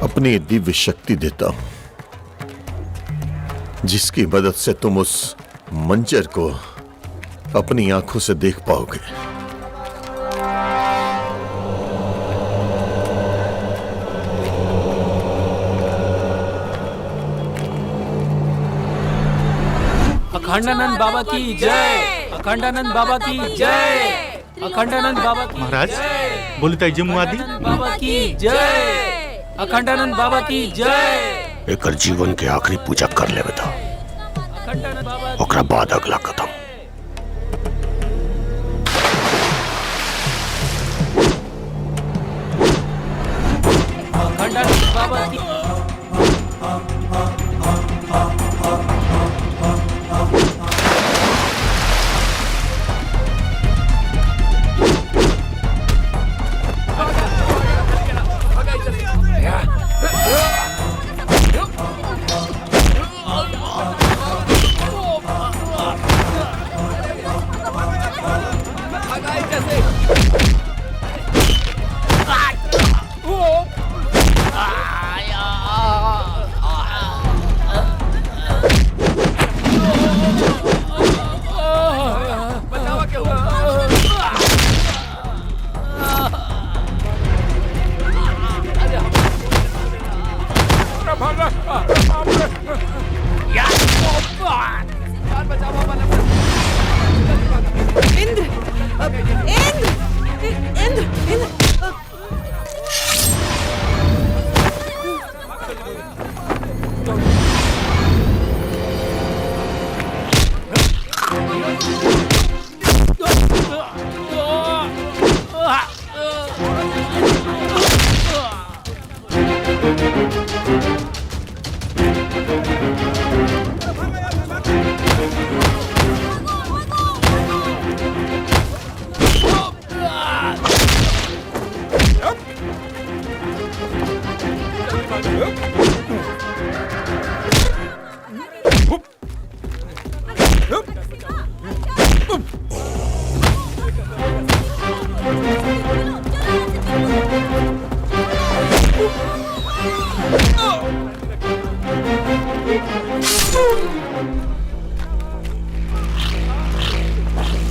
अपनी दिव्य शक्ति देता हूं, जिसकी मदद से तुम उस मंजर को अपनी आंखों से देख पाओगे। अखंडानंद बाबा की जय, अखंडानंद बाबा की जय, अखंडानंद बाबा की महाराज बोली तय मुआदी बाबा की जय, अखंडानंद बाबा की जय। एकर जीवन के आखिरी पूजा कर ले बेटा, ओकरा बाद अगला कदम। अखंडानंद बाबा की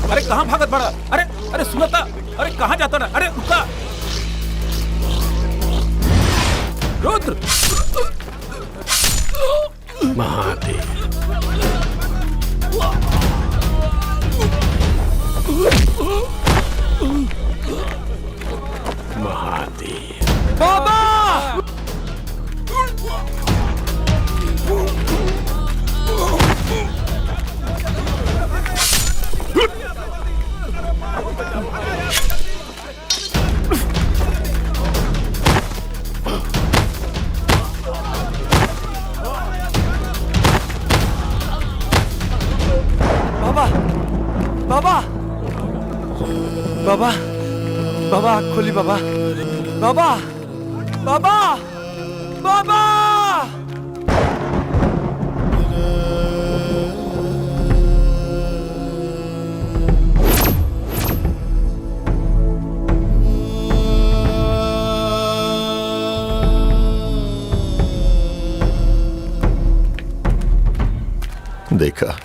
अरे कहाँ भागत पड़ा? अरे अरे सुनता, अरे कहाँ जाता ना? अरे रुका रुद्र। महादेव महादेव बाबा बाबा बाबा बाबा आँख खोली बाबा बाबा बाबा बाबा देखा,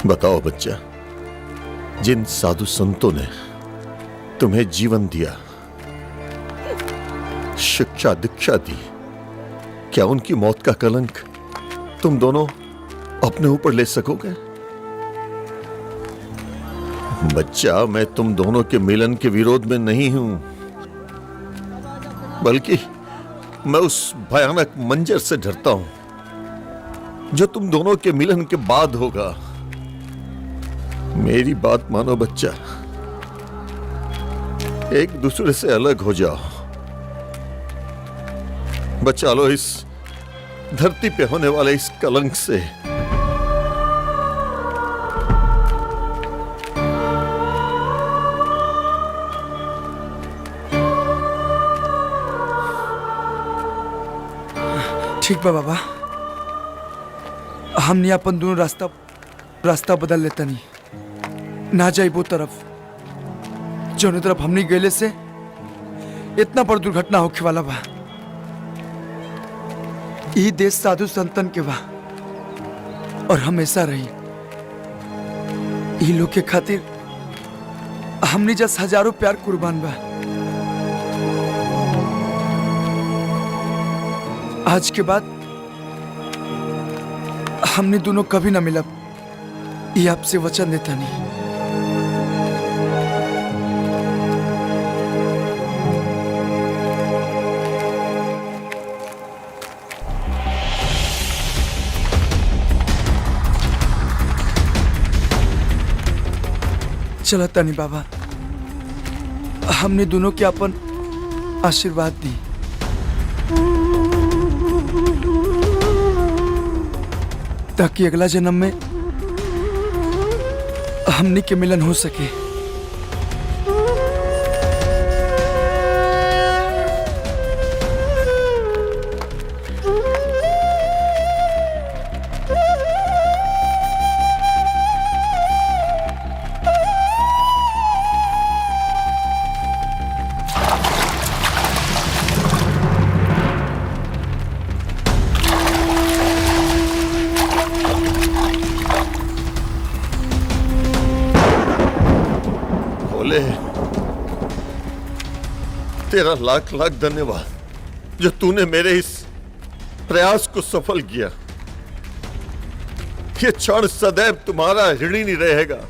बताओ बच्चा, जिन साधु संतों ने तुम्हें जीवन दिया, शिक्षा दीक्षा दी, क्या उनकी मौत का कलंक तुम दोनों अपने ऊपर ले सकोगे? बच्चा, मैं तुम दोनों के मिलन के विरोध में नहीं हूं, बल्कि मैं उस भयानक मंजर से डरता हूं जो तुम दोनों के मिलन के बाद होगा। मेरी बात मानो बच्चा, एक दूसरे से अलग हो जाओ, बचा लो इस धरती पे होने वाले इस कलंक से। ठीक बा बाबा, हमने अपन दोनों रास्ता बदल लेता नहीं, ना जाए वो तरफ जोने तरफ हमने गए से इतना बड़ दुर्घटना होके वाला बा। ई देश साधु संतन के बा और हमेशा रही। ई लोग के खातिर हमने जस हजारों प्यार कुर्बान बा। आज के बाद हमने दोनों कभी ना मिलब, ये आपसे वचन देता नहीं। चला तानी बाबा, हमने दोनों के अपन आशीर्वाद दी। ताकि अगला जन्म में हमने के मिलन हो सके। तेरा लाख लाख धन्यवाद जो तूने मेरे इस प्रयास को सफल किया। ये क्षण सदैव तुम्हारा ऋणी नहीं रहेगा।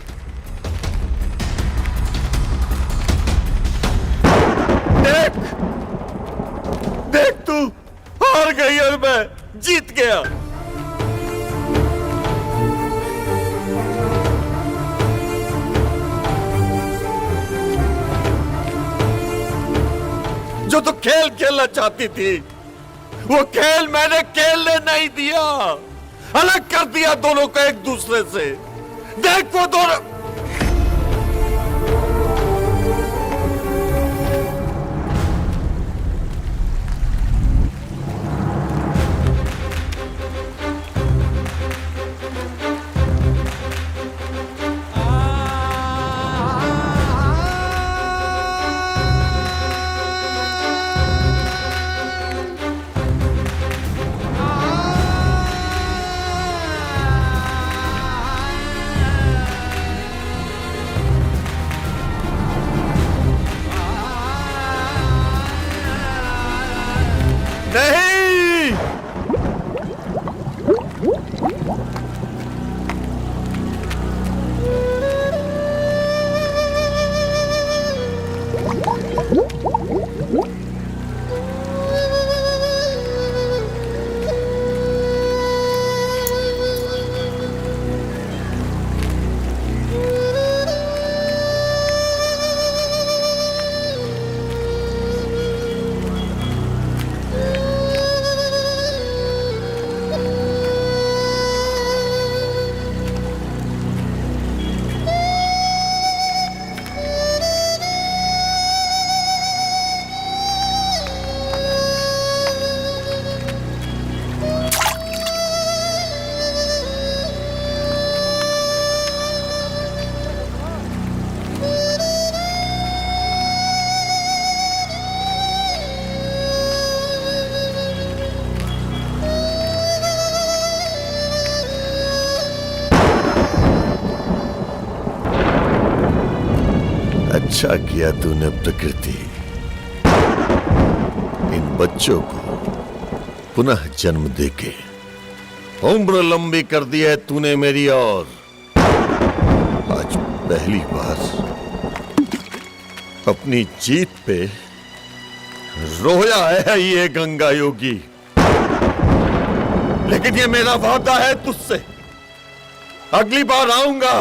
देख, देख, तू हार गई और मैं जीत गया। जो तू खेल खेलना चाहती थी, वो खेल मैंने खेलने नहीं दिया। अलग कर दिया दोनों को एक दूसरे से। देख, वो दोनों अच्छा किया तूने प्रकृति, इन बच्चों को पुनः जन्म देके उम्र लंबी कर दी है तूने मेरी। और आज पहली बार अपनी जीत पे रोया है ये गंगा योगी। लेकिन ये मेरा वादा है तुझसे, अगली बार आऊंगा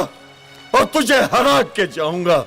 और तुझे हरा के जाऊंगा।